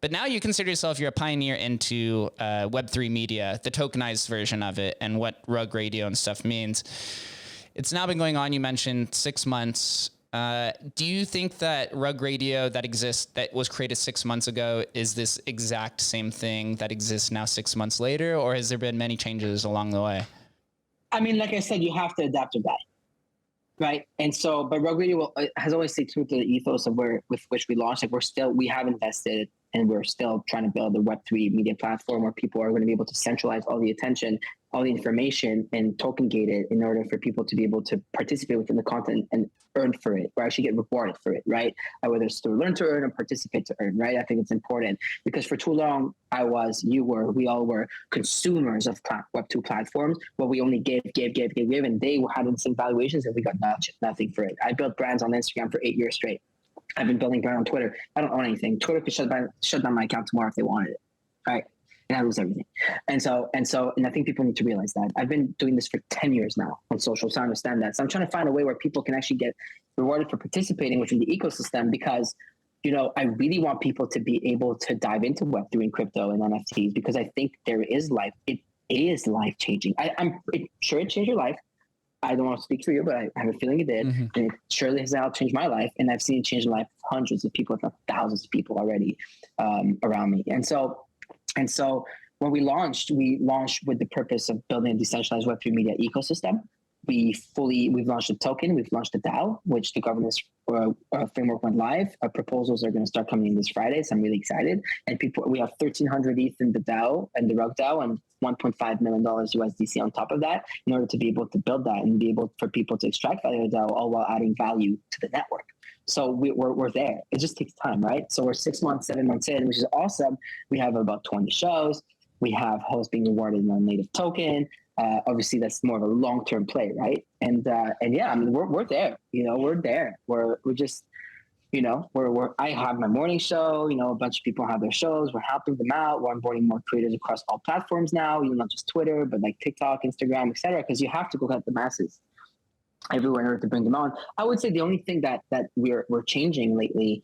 but now you consider yourself, you're a pioneer into Web3 media, the tokenized version of it, and what Rug Radio and stuff means. It's now been going on, you mentioned, 6 months. Do you think that Rug Radio that exists, that was created 6 months ago, is this exact same thing that exists now 6 months later, or has there been many changes along the way? I mean, like I said, you have to adapt to that. Right. And so, but Rug Radio has always stayed true to the ethos of with which we launched. Like we have invested and we're still trying to build a Web3 media platform where people are going to be able to centralize all the attention, all the information, and token gate it in order for people to be able to participate within the content and earn for it, or actually get rewarded for it, right? Whether it's to learn to earn or participate to earn, right? I think it's important because for too long, we all were consumers of Web2 platforms where we only gave, and they had insane valuations and we got nothing for it. I built brands on Instagram for 8 years straight. I've been building brand on Twitter. I don't own anything. Twitter could shut down my account tomorrow if they wanted it, right? And I lose everything. And I think people need to realize that. I've been doing this for 10 years now on social, so I understand that. So I'm trying to find a way where people can actually get rewarded for participating within the ecosystem because, I really want people to be able to dive into Web3 and crypto and NFTs because I think there is life. It is life-changing. I'm sure it changed your life. I don't want to speak for you, but I have a feeling it did. Mm-hmm. And it surely has now changed my life. And I've seen it change the life of hundreds of people, if not thousands of people already around me. And so when we launched with the purpose of building a decentralized Web3 media ecosystem. We've launched a token, we've launched a DAO, which the governance framework went live. Our proposals are going to start coming in this Friday, so I'm really excited. And we have 1,300 ETH in the DAO and the Rug DAO, and $1.5 million USDC on top of that, in order to be able to build that and be able for people to extract value of the DAO, all while adding value to the network. So we're there. It just takes time, right? So we're 6 months, 7 months in, which is awesome. We have about 20 shows. We have hosts being rewarded in a native token. Obviously, that's more of a long-term play, right? And yeah, I mean, we're there. We're there. We're just, I have my morning show. A bunch of people have their shows. We're helping them out. We're onboarding more creators across all platforms now. Not just Twitter, but like TikTok, Instagram, etc. Because you have to go get the masses everywhere in order to bring them on. I would say the only thing that we're changing lately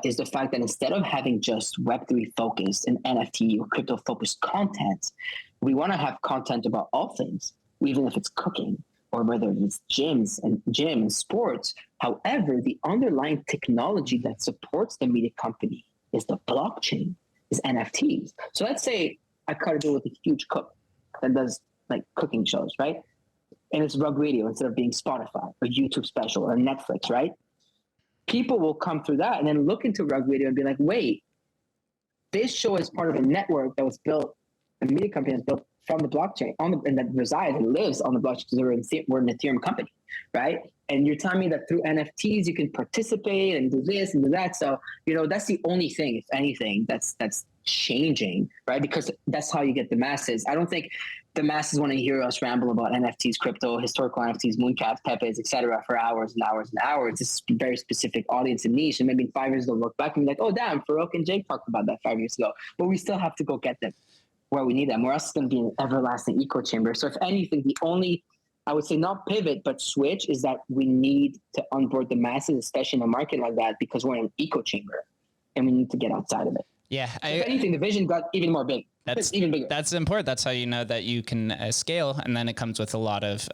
is the fact that instead of having just Web3 focused and NFT or crypto focused content, we want to have content about all things, even if it's cooking or whether it's gym and sports. However, the underlying technology that supports the media company is the blockchain, is NFTs. So let's say I cut a deal with a huge cook that does like cooking shows, right? And it's Rug Radio instead of being Spotify or YouTube special or Netflix, right? People will come through that and then look into Rug Radio and be like, wait, this show is part of a network that was built, a media company that's built from the blockchain and that resides and lives on the blockchain because we're an Ethereum company, right? And you're telling me that through NFTs, you can participate and do this and do that. So, that's the only thing, if anything, that's changing, right? Because that's how you get the masses. I don't think the masses want to hear us ramble about NFTs, crypto, historical NFTs, mooncaps, pepes, etc. for hours and hours and hours. It's a very specific audience and niche. And maybe in 5 years they'll look back and be like, oh, damn, Farokh and Jake talked about that 5 years ago. But we still have to go get them where we need them, or else it's going to be an everlasting echo chamber. So if anything, the only, I would say not pivot, but switch is that we need to onboard the masses, especially in a market like that, because we're in an echo chamber and we need to get outside of it. Yeah. So if anything, the vision got even more big. That's even bigger. That's important. That's how you know that you can scale. And then it comes with a lot of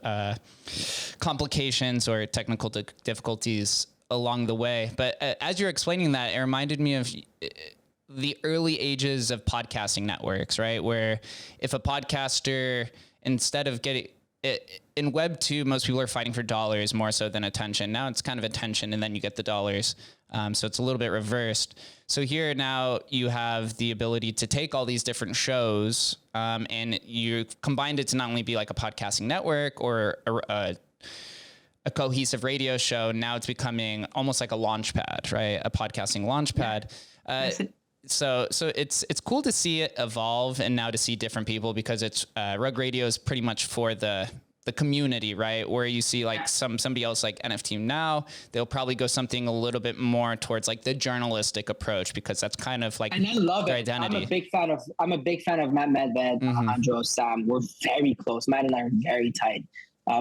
complications or technical difficulties along the way. But as you're explaining that, it reminded me of the early ages of podcasting networks, right? Where if a podcaster, instead of getting it, in Web 2, most people are fighting for dollars more so than attention. Now it's kind of attention and then you get the dollars. So it's a little bit reversed. So here now you have the ability to take all these different shows and you combined it to not only be like a podcasting network or a cohesive radio show. Now it's becoming almost like a launch pad, right? A podcasting launch pad. So it's cool to see it evolve and now to see different people because it's Rug Radio is pretty much for the community, right? Where you see like somebody else like NFT Now, they'll probably go something a little bit more towards like the journalistic approach because that's kind of like and I love their it. identity. I'm a big fan of Matt Medved, Andro, Sam. We're very close. Matt and I are very tight.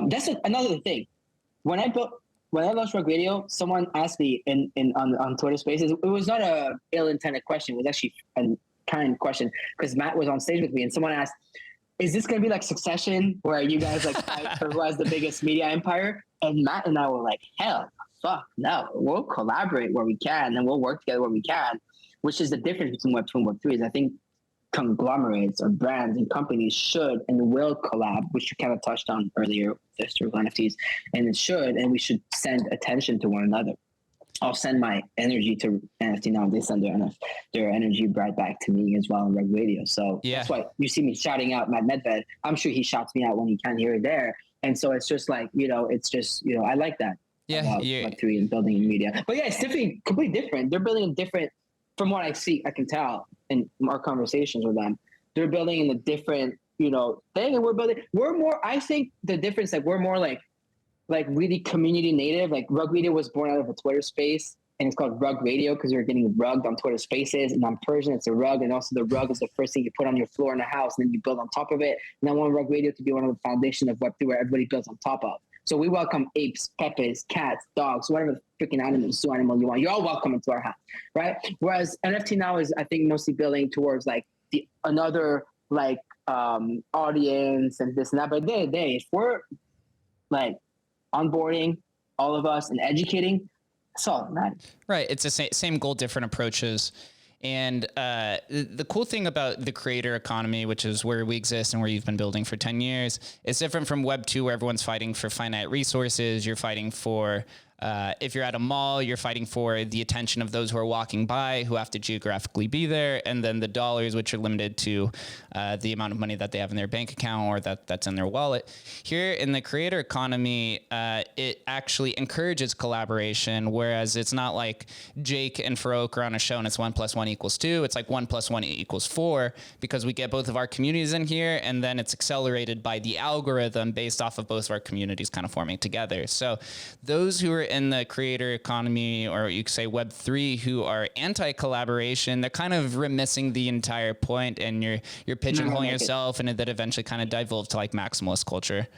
That's another thing. When I launched Rug Radio, someone asked me on Twitter Spaces. It was not a ill-intended question. It was actually a kind question because Matt was on stage with me and someone asked, is this going to be like Succession where you guys like fight for who has the biggest media empire? And Matt and I were like, hell, fuck no. We'll collaborate where we can and we'll work together where we can, which is the difference between Web 2 and Web 3 is I think conglomerates or brands and companies should and will collab, which you kind of touched on earlier with historical NFTs, and it should, and we should send attention to one another. I'll send my energy to NFT now. They send their energy right back to me as well on Rug Radio. So that's why you see me shouting out Matt Medved. I'm sure he shouts me out when he can here or there. And so it's just like, it's just, I like that. Yeah. Web3 and building in media. But yeah, it's definitely completely different. They're building a different, from what I see, I can tell in our conversations with them, they're building in a different, thing. And we're more, I think the difference, like we're more like really community native. Like Rug Radio was born out of a Twitter space and it's called Rug Radio because we're getting rugged on Twitter spaces. And I'm Persian, it's a rug. And also the rug is the first thing you put on your floor in a house and then you build on top of it. And I want Rug Radio to be one of the foundation of Web3 where everybody builds on top of. So we welcome apes, pepes, cats, dogs, whatever the freaking animal, zoo animal you want. You're all welcome into our house, right? Whereas NFT now is, I think, mostly building towards like another audience and this and that. But at the end of the day, if we're like onboarding all of us and educating, that's all that matters. Right. It's the same goal, different approaches. And the cool thing about the creator economy, which is where we exist and where you've been building for 10 years, is different from Web 2, where everyone's fighting for finite resources. You're fighting for, if you're at a mall, you're fighting for the attention of those who are walking by, who have to geographically be there, and then the dollars, which are limited to the amount of money that they have in their bank account or that's in their wallet. Here in the creator economy, it actually encourages collaboration, whereas it's not like Jake and Farokh are on a show and it's 1 + 1 = 2. It's like 1 + 1 = 4 because we get both of our communities in here, and then it's accelerated by the algorithm based off of both of our communities kind of forming together. So those who are in the creator economy, or you could say Web3, who are anti-collaboration, they're kind of remissing the entire point, and you're pigeonholing yourself, and that eventually kind of devolved to like maximalist culture.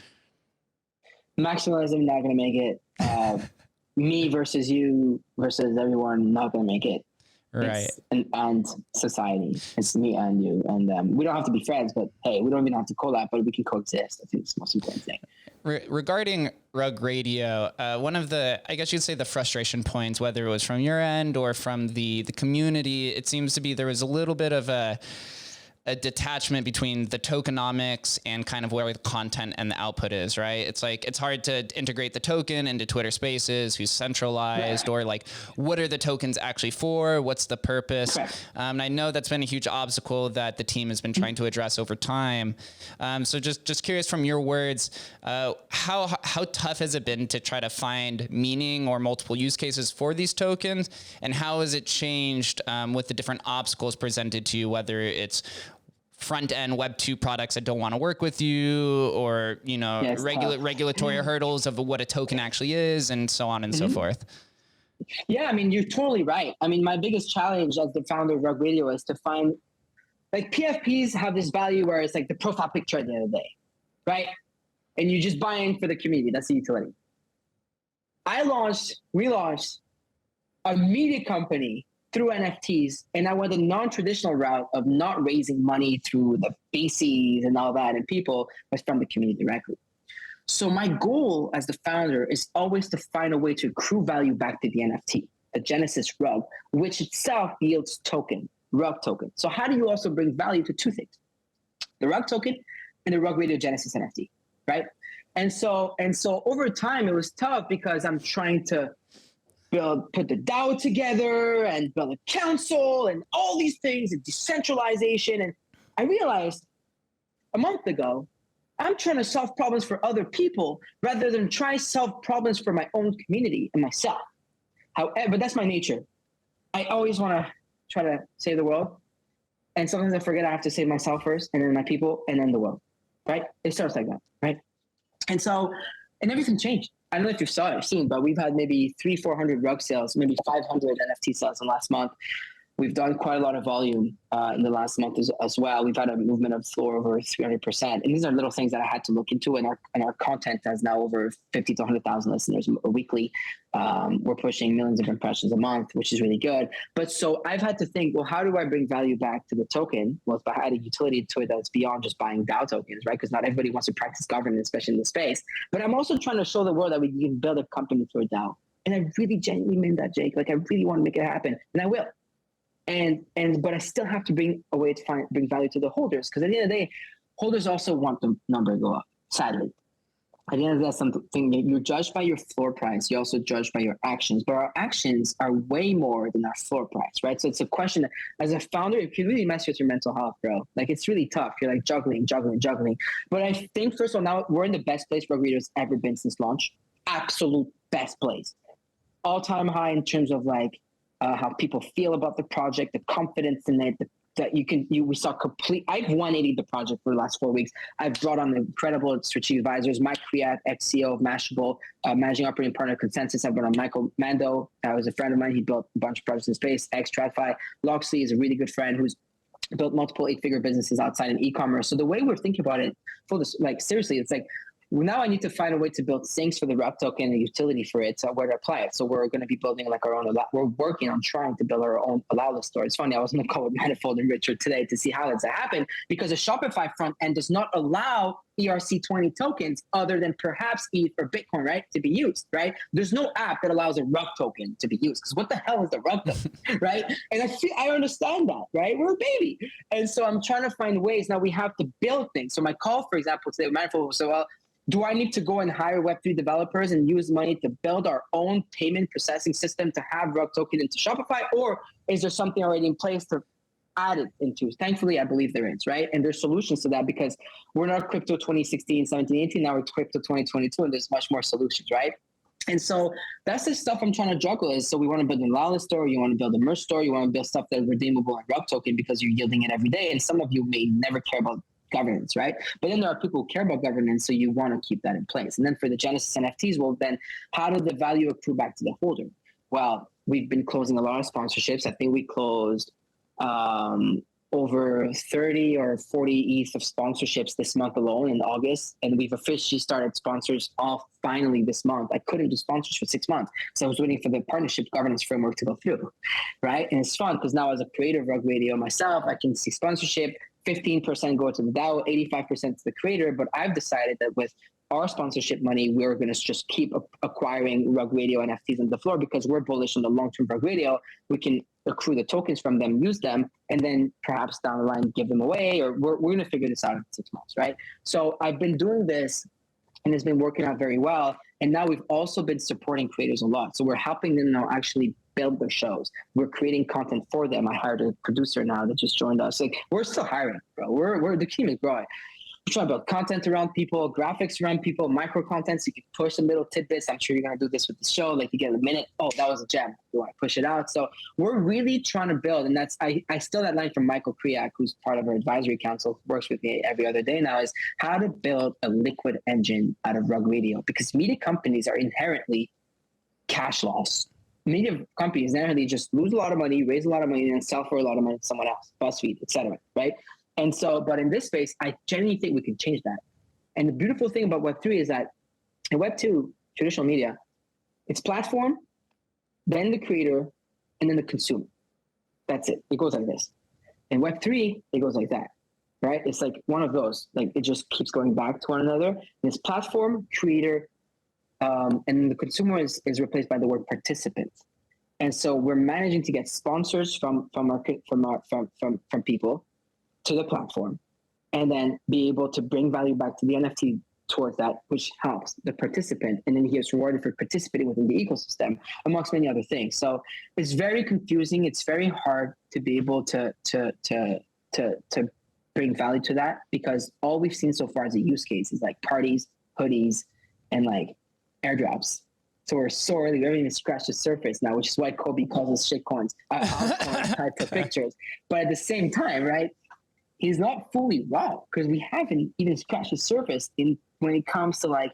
Maximalism not going to make it. Me versus you versus everyone not going to make it. Right. And society. It's me and you. And we don't have to be friends, but hey, we don't even have to collab, but we can coexist. I think it's the most important thing. Regarding Rug Radio, one of the, I guess you'd say the frustration points, whether it was from your end or from the community, it seems to be there was a little bit of a detachment between the tokenomics and kind of where the content and the output is, right? It's like, it's hard to integrate the token into Twitter Spaces, who's centralized, or like, what are the tokens actually for? What's the purpose? And I know that's been a huge obstacle that the team has been trying to address over time. So just curious from your words, how tough has it been to try to find meaning or multiple use cases for these tokens? And how has it changed with the different obstacles presented to you, whether it's front-end Web 2 products that don't want to work with you, or regulatory hurdles of what a token actually is, and so on and so forth? Yeah, I mean, you're totally right. I mean, my biggest challenge as the founder of Rug Radio is to find, like, PFPs have this value where it's like the profile picture at the end of the day, right? And you just buy in for the community. That's the utility. We launched a media company through NFTs, and I went the non-traditional route of not raising money through the VCs and all that, and people, was from the community directly. So my goal as the founder is always to find a way to accrue value back to the NFT, the Genesis rug, which itself yields token, rug token. So how do you also bring value to two things? The rug token and the Rug Radio Genesis NFT, right? And so over time, it was tough because I'm trying to put the DAO together and build a council and all these things and decentralization. And I realized a month ago, I'm trying to solve problems for other people rather than try to solve problems for my own community and myself. However, that's my nature. I always want to try to save the world. And sometimes I forget I have to save myself first, and then my people, and then the world, right? It starts like that, right? And everything changed. I don't know if you've seen, but we've had maybe 300-400 rug sales, maybe 500 NFT sales in the last month. We've done quite a lot of volume in the last month as well. We've had a movement of floor over 300%. And these are little things that I had to look into, and our content has now over 50 to 100,000 listeners weekly. We're pushing millions of impressions a month, which is really good. But so I've had to think, well, how do I bring value back to the token? Well, it's by adding utility to it that's beyond just buying DAO tokens, right? Because not everybody wants to practice governance, especially in the space. But I'm also trying to show the world that we can build a company through a DAO. And I really genuinely mean that, Jake. Like, I really want to make it happen, and I will. But I still have to bring a way to bring value to the holders, because at the end of the day, holders also want the number to go up, sadly. At the end of the day, that's something you're judged by your floor price. You're also judged by your actions, but our actions are way more than our floor price, right? So it's a question that, as a founder, it can really mess with your mental health, bro. Like, it's really tough. You're like juggling. But I think, first of all, now we're in the best place Rug Radio's ever been since launch. Absolute best place. All-time high in terms of like how people feel about the project, the confidence in it, we saw complete. I've 180 the project for the last 4 weeks. I've brought on incredible strategic advisors, Mike Kriat, ex-CEO of Mashable, managing operating partner Consensus. I've brought on Michael Mando, who's a friend of mine. He built a bunch of projects in space. Ex-TradFi. Loxley is a really good friend who's built multiple 8-figure businesses outside in e-commerce. So the way we're thinking about it, seriously, it's like, now I need to find a way to build sinks for the RUP token and a utility for it, so where to apply it. So we're going to be building like our own. We're working on trying to build our own allow-less store. It's funny. I was on the call with Manifold and Richard today to see how that's happen, because the Shopify front end does not allow ERC20 tokens other than perhaps ETH or Bitcoin, right, to be used, right? There's no app that allows a RUP token to be used, because what the hell is the RUP token, right? And I understand that, right? We're a baby. And so I'm trying to find ways. Now we have to build things. So my call, for example, today with Manifold was, well, do I need to go and hire Web3 developers and use money to build our own payment processing system to have RUG token into Shopify? Or is there something already in place to add it into? Thankfully, I believe there is, right? And there's solutions to that, because we're not crypto 2016, 17, 18. Now we're crypto 2022, and there's much more solutions, right? And so that's the stuff I'm trying to juggle is, so we want to build an allow-less store, you want to build a merch store, you want to build stuff that is redeemable in RUG token because you're yielding it every day. And some of you may never care about governance, right? But then there are people who care about governance, so you want to keep that in place. And then for the Genesis NFTs, well, then how did the value accrue back to the holder? Well, we've been closing a lot of sponsorships. I think we closed over 30 or 40 ETH of sponsorships this month alone in August. And we've officially started sponsors off finally this month. I couldn't do sponsors for 6 months, so I was waiting for the partnership governance framework to go through, right? And it's fun because now as a creator of Rug Radio myself, I can see sponsorship, 15% go to the DAO, 85% to the creator. But I've decided that with our sponsorship money, we're going to just keep acquiring Rug Radio NFTs on the floor, because we're bullish on the long-term Rug Radio. We can accrue the tokens from them, use them, and then perhaps down the line give them away, or we're going to figure this out in 6 months, right? So I've been doing this, and it's been working out very well. And now we've also been supporting creators a lot. So we're helping them now actually build their shows. We're creating content for them. I hired a producer now that just joined us. Like, we're still hiring, bro. We're the team is growing. We're trying to build content around people, graphics around people, micro content, so you can push some little tidbits. I'm sure you're going to do this with the show. Like, you get a minute, oh, that was a gem. You want to push it out. So we're really trying to build, and that's, I steal that line from Michael Kriak, who's part of our advisory council, works with me every other day now, is how to build a liquid engine out of Rug Radio, because media companies are inherently cash loss. Media companies inherently just lose a lot of money, raise a lot of money, and sell for a lot of money to someone else, BuzzFeed, et cetera, right? And so, but in this space, I genuinely think we can change that. And the beautiful thing about Web3 is that in Web2, traditional media, it's platform, then the creator, and then the consumer. That's it. It goes like this. In Web3, it goes like that, right? It's like one of those. Like, it just keeps going back to one another. And it's platform, creator, and the consumer is replaced by the word participant. And so we're managing to get sponsors from people to the platform, and then be able to bring value back to the NFT towards that, which helps the participant, and then he gets rewarded for participating within the ecosystem, amongst many other things. So it's very confusing. It's very hard to be able to bring value to that, because all we've seen so far as a use case is like parties, hoodies, and like airdrops. So we're so early, we haven't even scratched the surface now, which is why Kobe calls us shitcoins, altcoins type of pictures. But at the same time, right, he's not fully raw, because we haven't even scratched the surface when it comes to like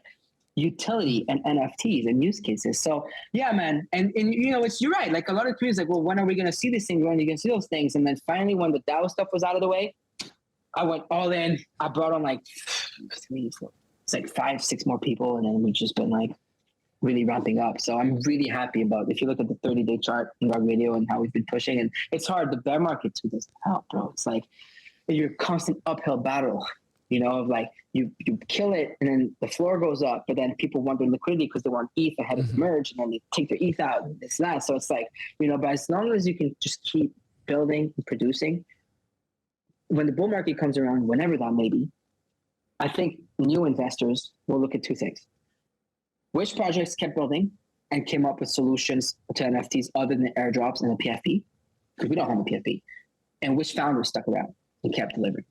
utility and NFTs and use cases. So yeah, man. And you know, you're right. Like, a lot of creators like, well, when are we going to see this thing? When are we going to see those things? And then finally, when the DAO stuff was out of the way, I went all in. I brought on like, it's like 5-6 more people. And then we've just been like really ramping up. So I'm really happy about, if you look at the 30-day chart in our video and how we've been pushing, and it's hard. The bear market too doesn't help, bro. It's like, your constant uphill battle of like you kill it and then the floor goes up, but then people want their liquidity because they want ETH ahead of the merge, and then they take their ETH out and this and that. So it's like, but as long as you can just keep building and producing, when the bull market comes around, whenever that may be, I think new investors will look at two things. Which projects kept building and came up with solutions to NFTs other than airdrops and a PFP, because we don't have a PFP, and which founders stuck around and kept delivering.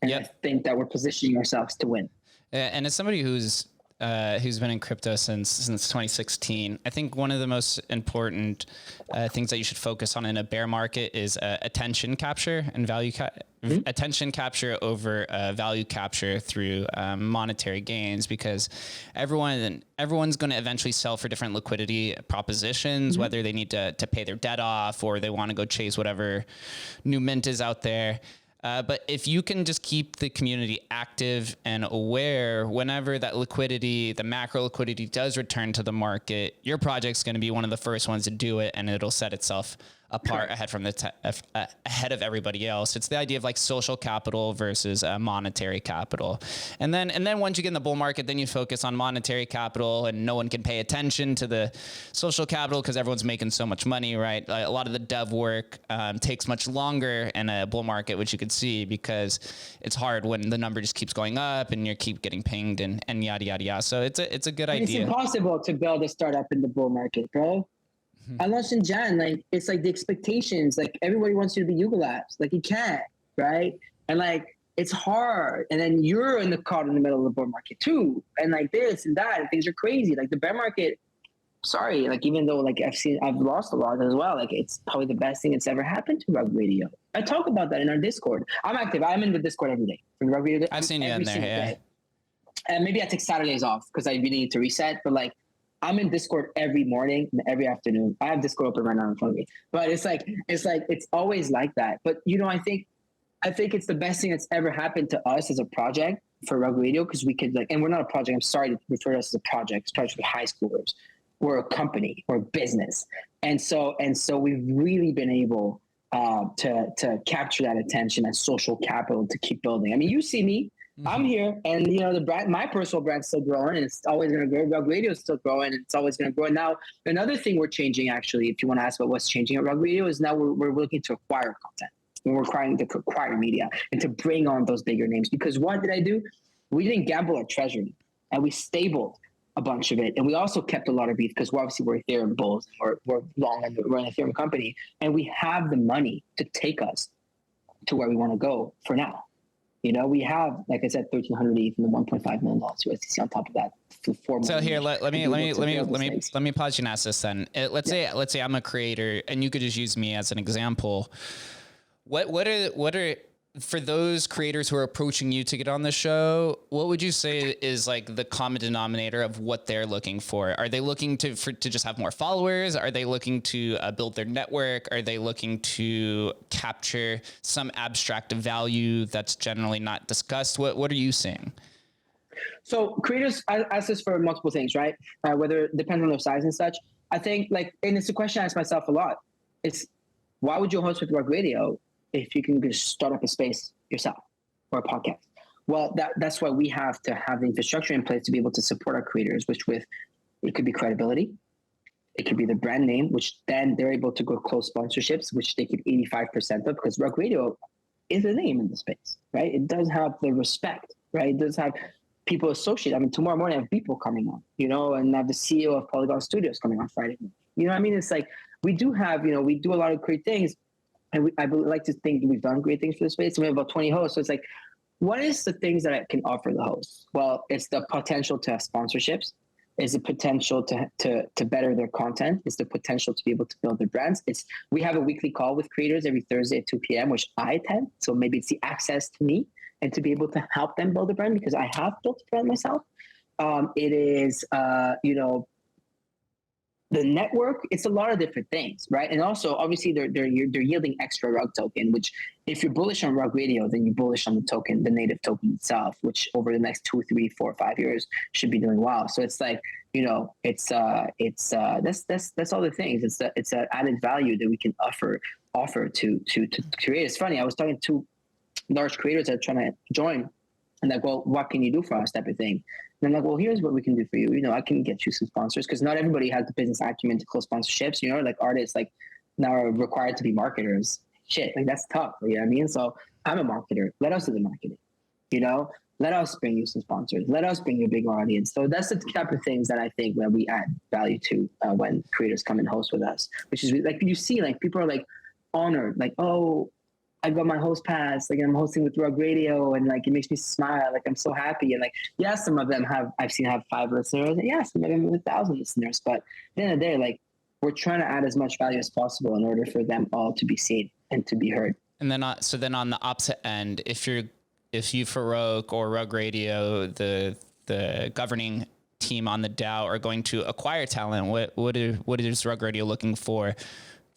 And I think that we're positioning ourselves to win. And as somebody who's been in crypto since 2016, I think one of the most important things that you should focus on in a bear market is attention capture and value attention capture over value capture through monetary gains, because everyone's going to eventually sell for different liquidity propositions, whether they need to pay their debt off or they want to go chase whatever new mint is out there. But if you can just keep the community active and aware whenever that liquidity, the macro liquidity does return to the market, your project's going to be one of the first ones to do it, and it'll set itself apart ahead from ahead of everybody else. It's the idea of like social capital versus monetary capital. And then once you get in the bull market, then you focus on monetary capital, and no one can pay attention to the social capital because everyone's making so much money, right? A lot of the dev work takes much longer in a bull market, which you could see because it's hard when the number just keeps going up and you keep getting pinged and yada, yada, yada. So it's a good idea. It's impossible to build a startup in the bull market, bro. I launched in Jan, like it's like the expectations, like everybody wants you to be Yuga Labs, like you can't, right? And like it's hard, and then you're caught in the middle of the bull market too, and like this and that, and things are crazy. Like the bear market, sorry, like even though like I've lost a lot as well, like it's probably the best thing that's ever happened to Rug Radio. I talk about that in our Discord. I'm active. I'm in the Discord every day for the Rug Radio. I've seen you in there, yeah. And maybe I take Saturdays off because I really need to reset, but like I'm in Discord every morning and every afternoon. I have Discord open right now in front of me, but it's always like that. But I think it's the best thing that's ever happened to us as a project for Rug Radio, because we could and we're not a project. I'm sorry to refer to us as a project. It's project for high schoolers. We're a company or a business, and so we've really been able to capture that attention and social capital to keep building. I mean, you see me. I'm here, and the brand, my personal brand's still growing, and it's always going to grow. Rug Radio is still growing, and it's always going to grow. And now, another thing we're changing, actually, if you want to ask about what's changing at Rug Radio, is now we're looking to acquire content. We're trying to acquire media and to bring on those bigger names. Because what did I do? We didn't gamble our treasury, and we stabled a bunch of it, and we also kept a lot of ETH because we're Ethereum bulls, and we're long, and we're an Ethereum company, and we have the money to take us to where we want to go for now. We have, like I said, 1,300 ETH and the $1.5 million USDC on top of that. So here, let me pause you and ask this then. Let's say I'm a creator, and you could just use me as an example. What are for those creators who are approaching you to get on the show, what would you say is like the common denominator of what they're looking for? Are they looking to just have more followers? Are they looking to build their network? Are they looking to capture some abstract value that's generally not discussed? What are you seeing? So creators ask us for multiple things, right? Whether it depends on their size and such. I think and it's a question I ask myself a lot. It's why would you host with Rug Radio if you can just start up a space yourself or a podcast? Well, that's why we have to have the infrastructure in place to be able to support our creators, which it could be credibility. It could be the brand name, which then they're able to go close sponsorships, which they get 85% of, because Rug Radio is a name in the space, right? It does have the respect, right? It does have people associated. I mean, tomorrow morning I have people coming on, and I have the CEO of Polygon Studios coming on Friday. I mean? It's like, we do have, we do a lot of great things. And I would like to think we've done great things for the space. And we have about 20 hosts. So it's like, what is the things that I can offer the hosts? Well, it's the potential to have sponsorships. It's the potential to better their content. It's the potential to be able to build their brands. We have a weekly call with creators every Thursday at 2 p.m., which I attend. So maybe it's the access to me and to be able to help them build a brand, because I have built a brand myself. It is, the network, it's a lot of different things, right? And also, obviously, they're yielding extra Rug token, which if you're bullish on Rug Radio, then you're bullish on the token, the native token itself, which over the next 2, 3, 4, 5 years should be doing well. So it's like, that's all the things. It's an added value that we can offer to create. It's funny. I was talking to large creators that are trying to join And like, well, what can you do for us type of thing? And I'm like, well, here's what we can do for you. You know, I can get you some sponsors because not everybody has the business acumen to close sponsorships. You know, like artists like now are required to be marketers. Shit, like that's tough. You know what I mean? So I'm a marketer. Let us do the marketing. You know, let us bring you some sponsors. Let us bring you a bigger audience. So that's the type of things that I think that we add value to when creators come and host with us, which is like, you see, like people are like honored, like, oh, I got my host pass, like I'm hosting with Rug Radio, and like it makes me smile, like I'm so happy. And like, yeah, some of them I've seen have 5 listeners, and yeah, some of them have 1,000 listeners. But at the end of the day, like we're trying to add as much value as possible in order for them all to be seen and to be heard. And then, so then on the opposite end, if you Farokh or Rug Radio, the governing team on the DAO are going to acquire talent, what is Rug Radio looking for?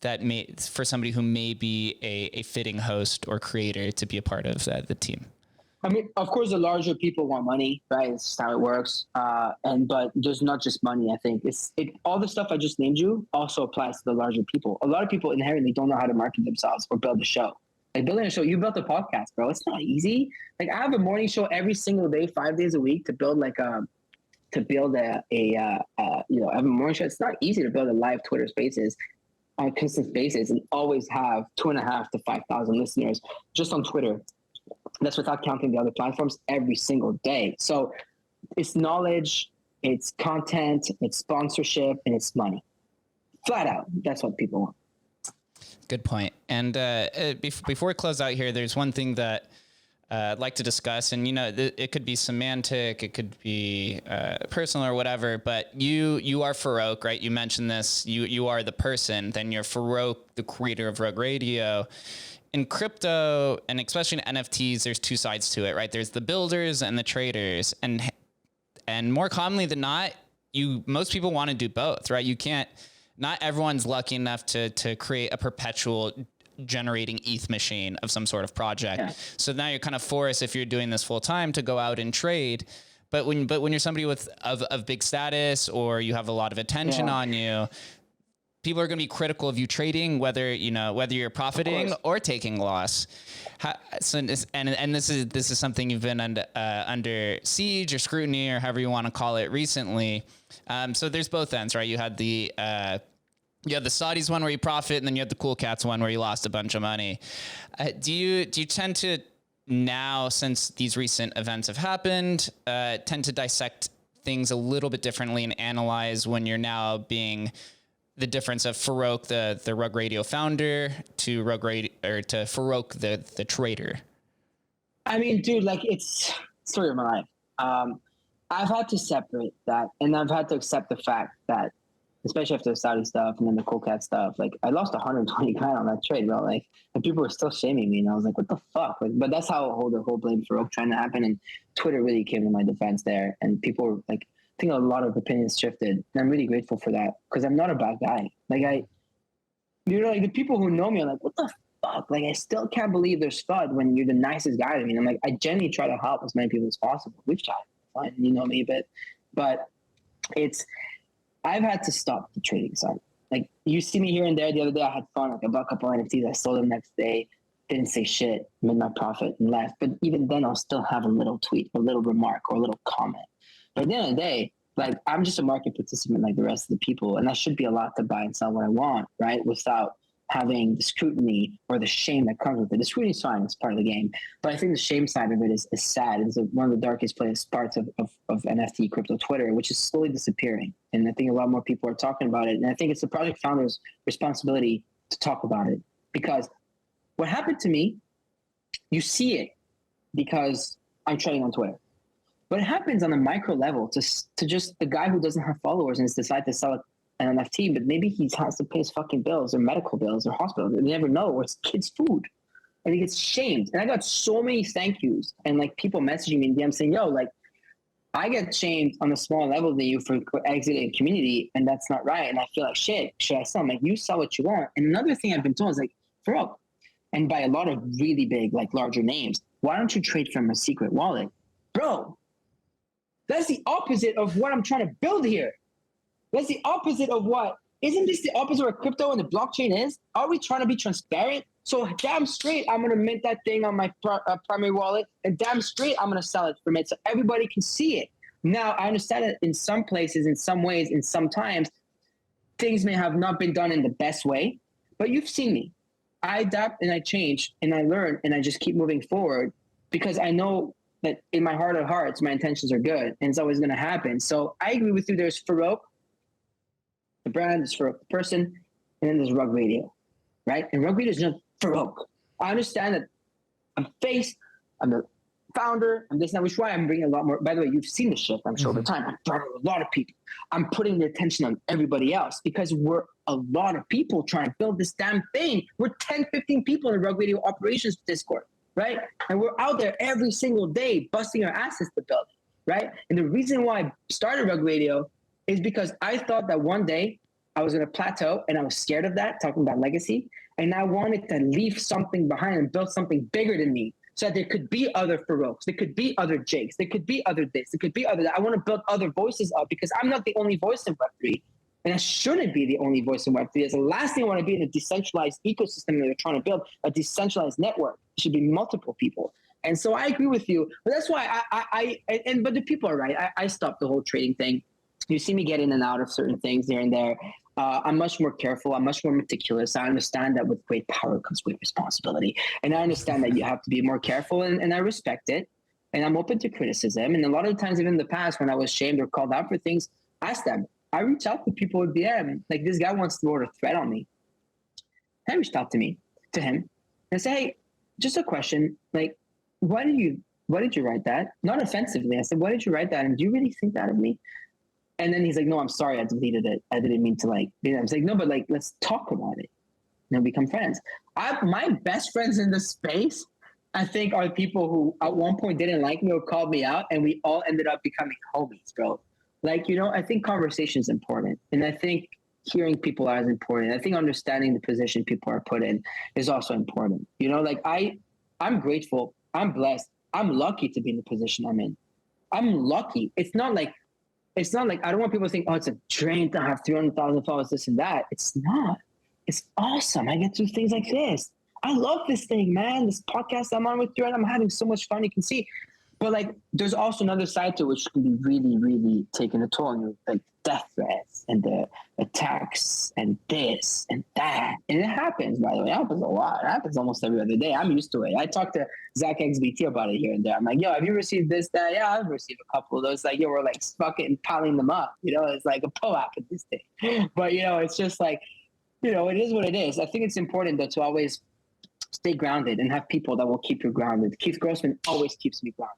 That for somebody who may be a fitting host or creator to be a part of the team? I mean, of course, the larger people want money, right? It's just how it works. But there's not just money. I think all the stuff I just named you also applies to the larger people. A lot of people inherently don't know how to market themselves or build a show. Like building a show, you built a podcast, bro. It's not easy. Like I have a morning show every single day, 5 days a week to build like a you know, I have a morning show. It's not easy to build a live Twitter Spaces on a consistent basis and always have 2,500 to 5,000 listeners just on Twitter. That's without counting the other platforms every single day. So it's knowledge, it's content, it's sponsorship, and it's money. Flat out. That's what people want. Good point. And before we close out here, there's one thing that I'd like to discuss, and you know, it could be semantic, it could be personal or whatever. But you are Farokh, right? You mentioned this. You are the person. Then you're Farokh, the creator of Rug Radio. In crypto, and especially in NFTs, there's two sides to it, right? There's the builders and the traders, and more commonly than not, most people want to do both, right? You can't. Not everyone's lucky enough to create a perpetual generating ETH machine of some sort of project. Yeah. So now you're kind of forced, if you're doing this full time, to go out and trade. But when you're somebody of big status, or you have a lot of attention on you, people are going to be critical of you trading, whether you're profiting or taking loss. And this is something you've been under siege or scrutiny, or however you want to call it, recently. So there's both ends, right? You had the Saudis one where you profit, and then you had the Cool Cats one where you lost a bunch of money. Do you tend to now, since these recent events have happened, tend to dissect things a little bit differently and analyze when you're now being the difference of Farokh, the Rug Radio founder, to Farokh, the trader? I mean, dude, like it's story of my life. I've had to separate that, and I've had to accept the fact that, especially after the Saudi stuff and then the Cool Cat stuff, like I lost 120 grand on that trade, bro. Like, and people were still shaming me, and I was like, what the fuck? Like, but that's how the whole blame Farokh trying to happen, and Twitter really came to my defense there, and people were like, I think a lot of opinions shifted, and I'm really grateful for that, because I'm not a bad guy. Like like the people who know me are like, what the fuck? Like, I still can't believe there's FUD when you're the nicest guy to me. And I'm like, I genuinely try to help as many people as possible. We've tried, fine, you know me a bit, but I've had to stop the trading side. Like, you see me here and there. The other day I had fun. Like, I bought a couple NFTs. I sold them next day. Didn't say shit. Made my profit and left. But even then, I'll still have a little tweet, a little remark, or a little comment. But at the end of the day, like, I'm just a market participant like the rest of the people. And I should be allowed to buy and sell what I want, right? Without having the scrutiny or the shame that comes with it. The scrutiny is fine. It's part of the game. But I think the shame side of it is sad. It's one of the darkest parts of NFT crypto Twitter, which is slowly disappearing. And I think a lot more people are talking about it. And I think it's the project founder's responsibility to talk about it. Because what happened to me, you see it because I'm trading on Twitter. But it happens on a micro level to just the guy who doesn't have followers and has decided to sell an NFT, but maybe he has to pay his fucking bills or medical bills or hospital. You never know, or his kid's food. And he gets shamed. And I got so many thank yous and like people messaging me in DM saying, yo, like, I get shamed on a small level than you for exiting community, and that's not right. And I feel like, shit, should I sell? I'm like, you sell what you want. And another thing I've been told is like, Farokh, and by a lot of really big, like larger names, why don't you trade from a secret wallet? Bro, that's the opposite of what I'm trying to build here. That's the opposite of what, isn't this the opposite of what crypto and the blockchain is? Are we trying to be transparent? So damn straight, I'm gonna mint that thing on my primary wallet, and damn straight, I'm gonna sell it for mint so everybody can see it. Now, I understand that in some places, in some ways, in some times, things may have not been done in the best way, but you've seen me. I adapt and I change and I learn and I just keep moving forward because I know that in my heart of hearts, my intentions are good and it's always going to happen. So I agree with you. There's Farokh, the brand, there's Farokh, the person, and then there's Rug Radio, right? And Rug Radio is not Farokh. I understand that I'm face, I'm the founder, I'm this and that, which is why I'm bringing a lot more. By the way, you've seen the shift, I'm sure, over time. I'm bringing a lot of people. I'm putting the attention on everybody else because we're a lot of people trying to build this damn thing. We're 10, 15 people in the Rug Radio operations Discord, right? And we're out there every single day busting our asses to build it, right? And the reason why I started Rug Radio is because I thought that one day I was going to plateau and I was scared of that, talking about legacy. And I wanted to leave something behind and build something bigger than me so that there could be other Farokhs, there could be other Jakes, there could be other this, there could be other that. I want to build other voices up because I'm not the only voice in Web3. And I shouldn't be the only voice in Web3. That's the last thing I want to be in a decentralized ecosystem that they're trying to build, a decentralized network. It should be multiple people. And so I agree with you. But that's why but the people are right. I stopped the whole trading thing. You see me get in and out of certain things here and there. I'm much more careful. I'm much more meticulous. I understand that with great power comes great responsibility. And I understand that you have to be more careful, and I respect it. And I'm open to criticism. And a lot of times, even in the past, when I was shamed or called out for things, ask them. I reach out to people with DM. Like, this guy wants to order a threat on me. I reached out to him, and say, hey, just a question. Like, why did you write that? Not offensively. I said, why did you write that? And do you really think that of me? And then he's like, no, I'm sorry, I deleted it. I didn't mean to I was like, no, but let's talk about it and become friends. My best friends in this space, I think, are people who at one point didn't like me or called me out, and we all ended up becoming homies, bro. I think conversation is important. And I think hearing people out is important. I think understanding the position people are put in is also important. I'm grateful. I'm blessed. I'm lucky to be in the position I'm in. I'm lucky. It's not like I don't want people to think, oh, it's a drain to have 300,000 followers, this and that. It's not. It's awesome. I get to do things like this. I love this thing, man. This podcast I'm on with you, and I'm having so much fun. You can see. But there's also another side to it which can be really, really taking a toll on you, like death threats and the attacks and this and that. And it happens, by the way. It happens a lot. It happens almost every other day. I'm used to it. I talk to Zach XBT about it here and there. I'm like, yo, have you received this, that? Yeah, I've received a couple of those. We're fucking piling them up. It's like a POAP at this thing. But, it's just it is what it is. I think it's important, though, to always stay grounded and have people that will keep you grounded. Keith Grossman always keeps me grounded.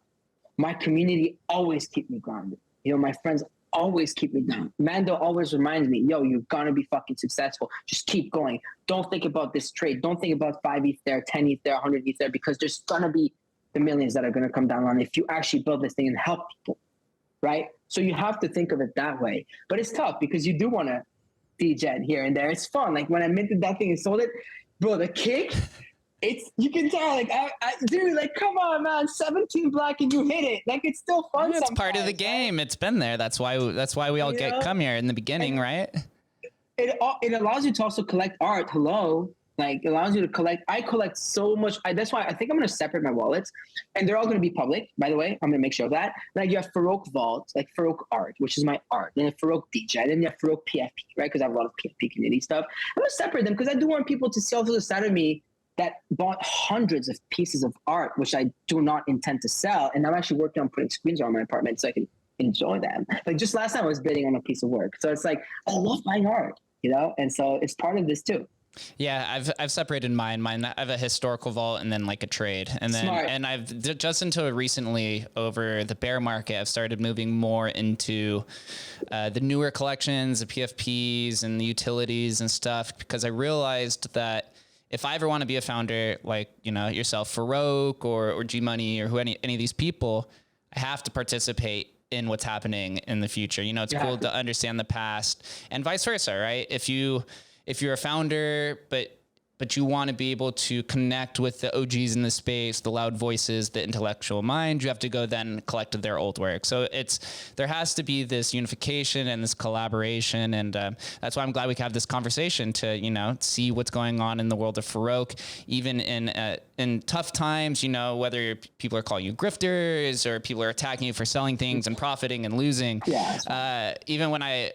My community always keep me grounded. My friends always keep me down. Mando always reminds me, yo, you're gonna be fucking successful. Just keep going. Don't think about this trade. Don't think about 5 ETH there, 10 ETH there, 100 ETH there, because there's gonna be the millions that are gonna come down on if you actually build this thing and help people, right? So you have to think of it that way. But it's tough because you do want to degen here and there. It's fun. Like when I minted that thing and sold it, bro, the kick, you can tell, dude, come on, man, 17 black and you hit it. It's still fun. It's part of the game. Right? It's been there. That's why we all come here in the beginning, right? It allows you to also collect art. Hello. It allows you to collect. I collect so much. That's why I think I'm going to separate my wallets, and they're all going to be public, by the way. I'm going to make sure of that. You have Farokh Vault, Farokh Art, which is my art. Then you have Farokh DJ, and then you have Farokh PFP, right? Because I have a lot of PFP community stuff. I'm going to separate them because I do want people to see also the side of me that bought hundreds of pieces of art, which I do not intend to sell. And I'm actually working on putting screens around my apartment so I can enjoy them. Just last time I was bidding on a piece of work. So it's I love buying art, And so it's part of this too. Yeah, I've separated mine. I have a historical vault and then a trade. And then Smart. And I've just until recently over the bear market, I've started moving more into the newer collections, the PFPs and the utilities and stuff, because I realized that if I ever want to be a founder yourself, Farokh or G Money or any of these people, I have to participate in what's happening in the future. It's cool to understand the past and vice versa, right? If you're a founder, but but you want to be able to connect with the OGs in the space, the loud voices, the intellectual mind. You have to go then collect their old work. So there has to be this unification and this collaboration. And that's why I'm glad we can have this conversation to, see what's going on in the world of Farokh, even in tough times, whether people are calling you grifters or people are attacking you for selling things and profiting and losing. Yeah. Even when I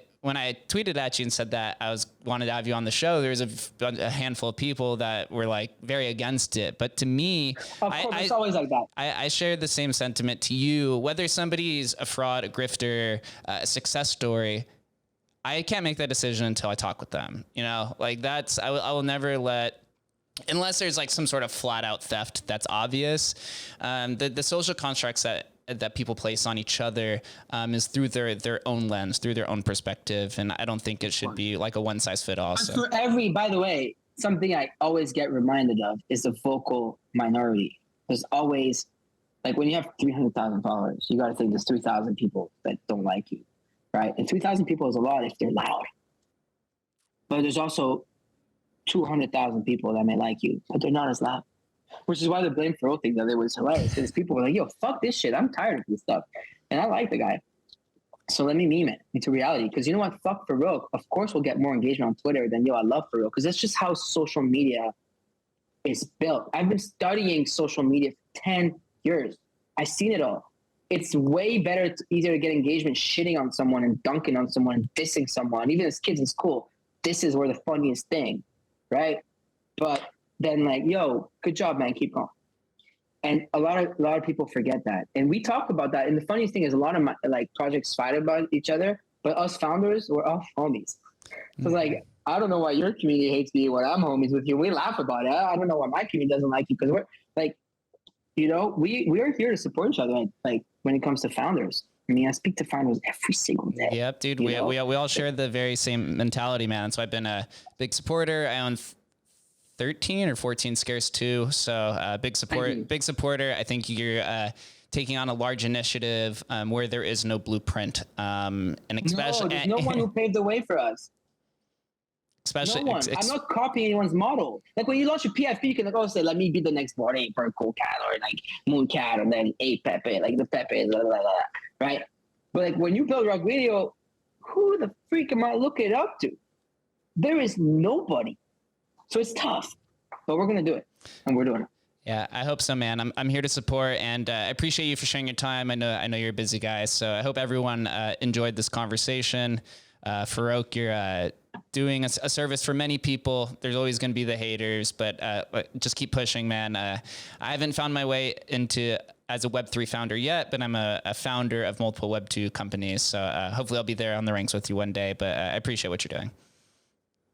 tweeted at you and said that I wanted to have you on the show, there was a handful of people that were like very against it. But to me, of course, it's always like that. I share the same sentiment to you. Whether somebody's a fraud, a grifter, a success story, I can't make that decision until I talk with them. Like I will never let. Unless there's like some sort of flat out theft that's obvious, the social constructs that people place on each other is through their own lens, through their own perspective. And I don't think it should be like a one size fit all. So. By the way, something I always get reminded of is the vocal minority. There's always, like when you have 300,000 followers, you got to think there's 3,000 people that don't like you, right? And 3,000 people is a lot if they're loud. But there's also 200,000 people that may like you, but they're not as loud. Which is why the blame Farokh thing the other day was hilarious. Because people were like, yo, fuck this shit. I'm tired of this stuff. And I like the guy. So let me meme it into reality. Because you know what? Fuck Farokh. Of course we'll get more engagement on Twitter than, yo, I love Farokh. Because that's just how social media is built. I've been studying social media for 10 years. I've seen it all. It's way better, easier to get engagement shitting on someone and dunking on someone and dissing someone. Even as kids in school, this is where the funniest thing, right? But then like, yo, good job, man, keep going. And a lot of people forget that. And we talk about that. And the funniest thing is a lot of my projects fight about each other, but us founders, we're all homies. So like, I don't know why your community hates me when I'm homies with you. We laugh about it. I don't know why my community doesn't like you, because we're like, we are here to support each other. Like when it comes to founders. I mean, I speak to founders every single day. Yep, dude. We all share the very same mentality, man. So I've been a big supporter. I own 13 or 14 Scarce 2. So big supporter. I think you're taking on a large initiative where there is no blueprint. And especially there's no one who paved the way for us. Especially, no one. I'm not copying anyone's model. Like when you launch a PFP, you can say, let me be the next Bored Ape or Cool Cat or like Moon Cat and then Ape Pepe, like the Pepe, blah, blah, blah, right? But like when you build Rock Video, who the freak am I looking up to? There is nobody. So it's tough, but we're going to do it, and we're doing it. Yeah, I hope so, man. I'm here to support, and I appreciate you for sharing your time. I know you're a busy guy, so I hope everyone enjoyed this conversation. Farokh, you're doing a service for many people. There's always going to be the haters, but just keep pushing, man. I haven't found my way into as a Web3 founder yet, but I'm a founder of multiple Web2 companies, so hopefully I'll be there on the ranks with you one day, but I appreciate what you're doing.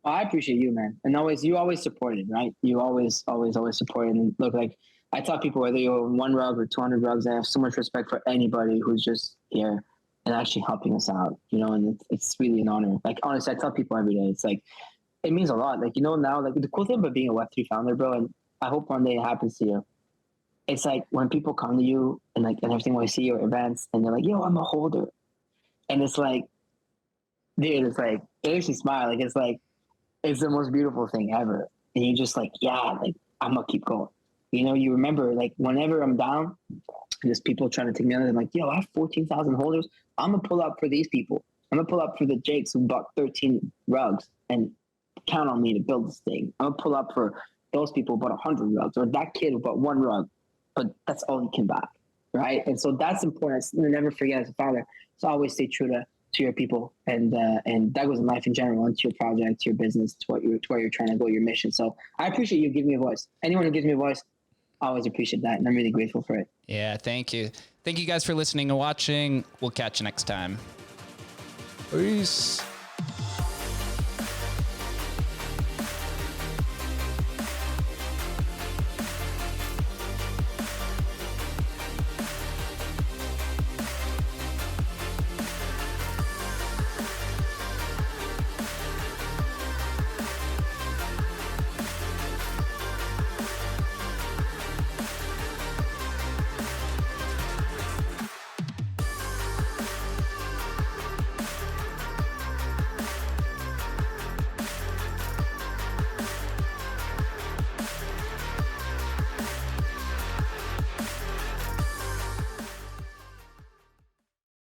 I appreciate you, man. And you always supported, right? You always supported. And look, like I tell people, whether you own 1 rug or 200 rugs, I have so much respect for anybody who's just here and actually helping us out, and it's really an honor. Like, honestly, I tell people every day, it's like, it means a lot. Like, now, like the cool thing about being a Web3 founder, bro, and I hope one day it happens to you. It's like when people come to you and everything, when I see your events and they're like, yo, I'm a holder. And it's like, dude, it's like, it makes me smile. Like, it's the most beautiful thing ever. And you're just like, yeah, like I'm gonna keep going. You remember, like whenever I'm down, there's people trying to take me under. I'm like, yo, I have 14,000 holders. I'm gonna pull up for these people. I'm gonna pull up for the Jakes who bought 13 rugs and count on me to build this thing. I'm gonna pull up for those people who bought 100 rugs, or that kid who bought 1 rug, but that's all he can buy, right? And so that's important. I never forget as a founder. So always stay true to your people, and that goes in life in general, and to your project, to your business, to where you're trying to go, your mission. So I appreciate you giving me a voice. Anyone who gives me a voice, I always appreciate that, and I'm really grateful for it. Yeah, thank you. Thank you guys for listening and watching. We'll catch you next time. Peace.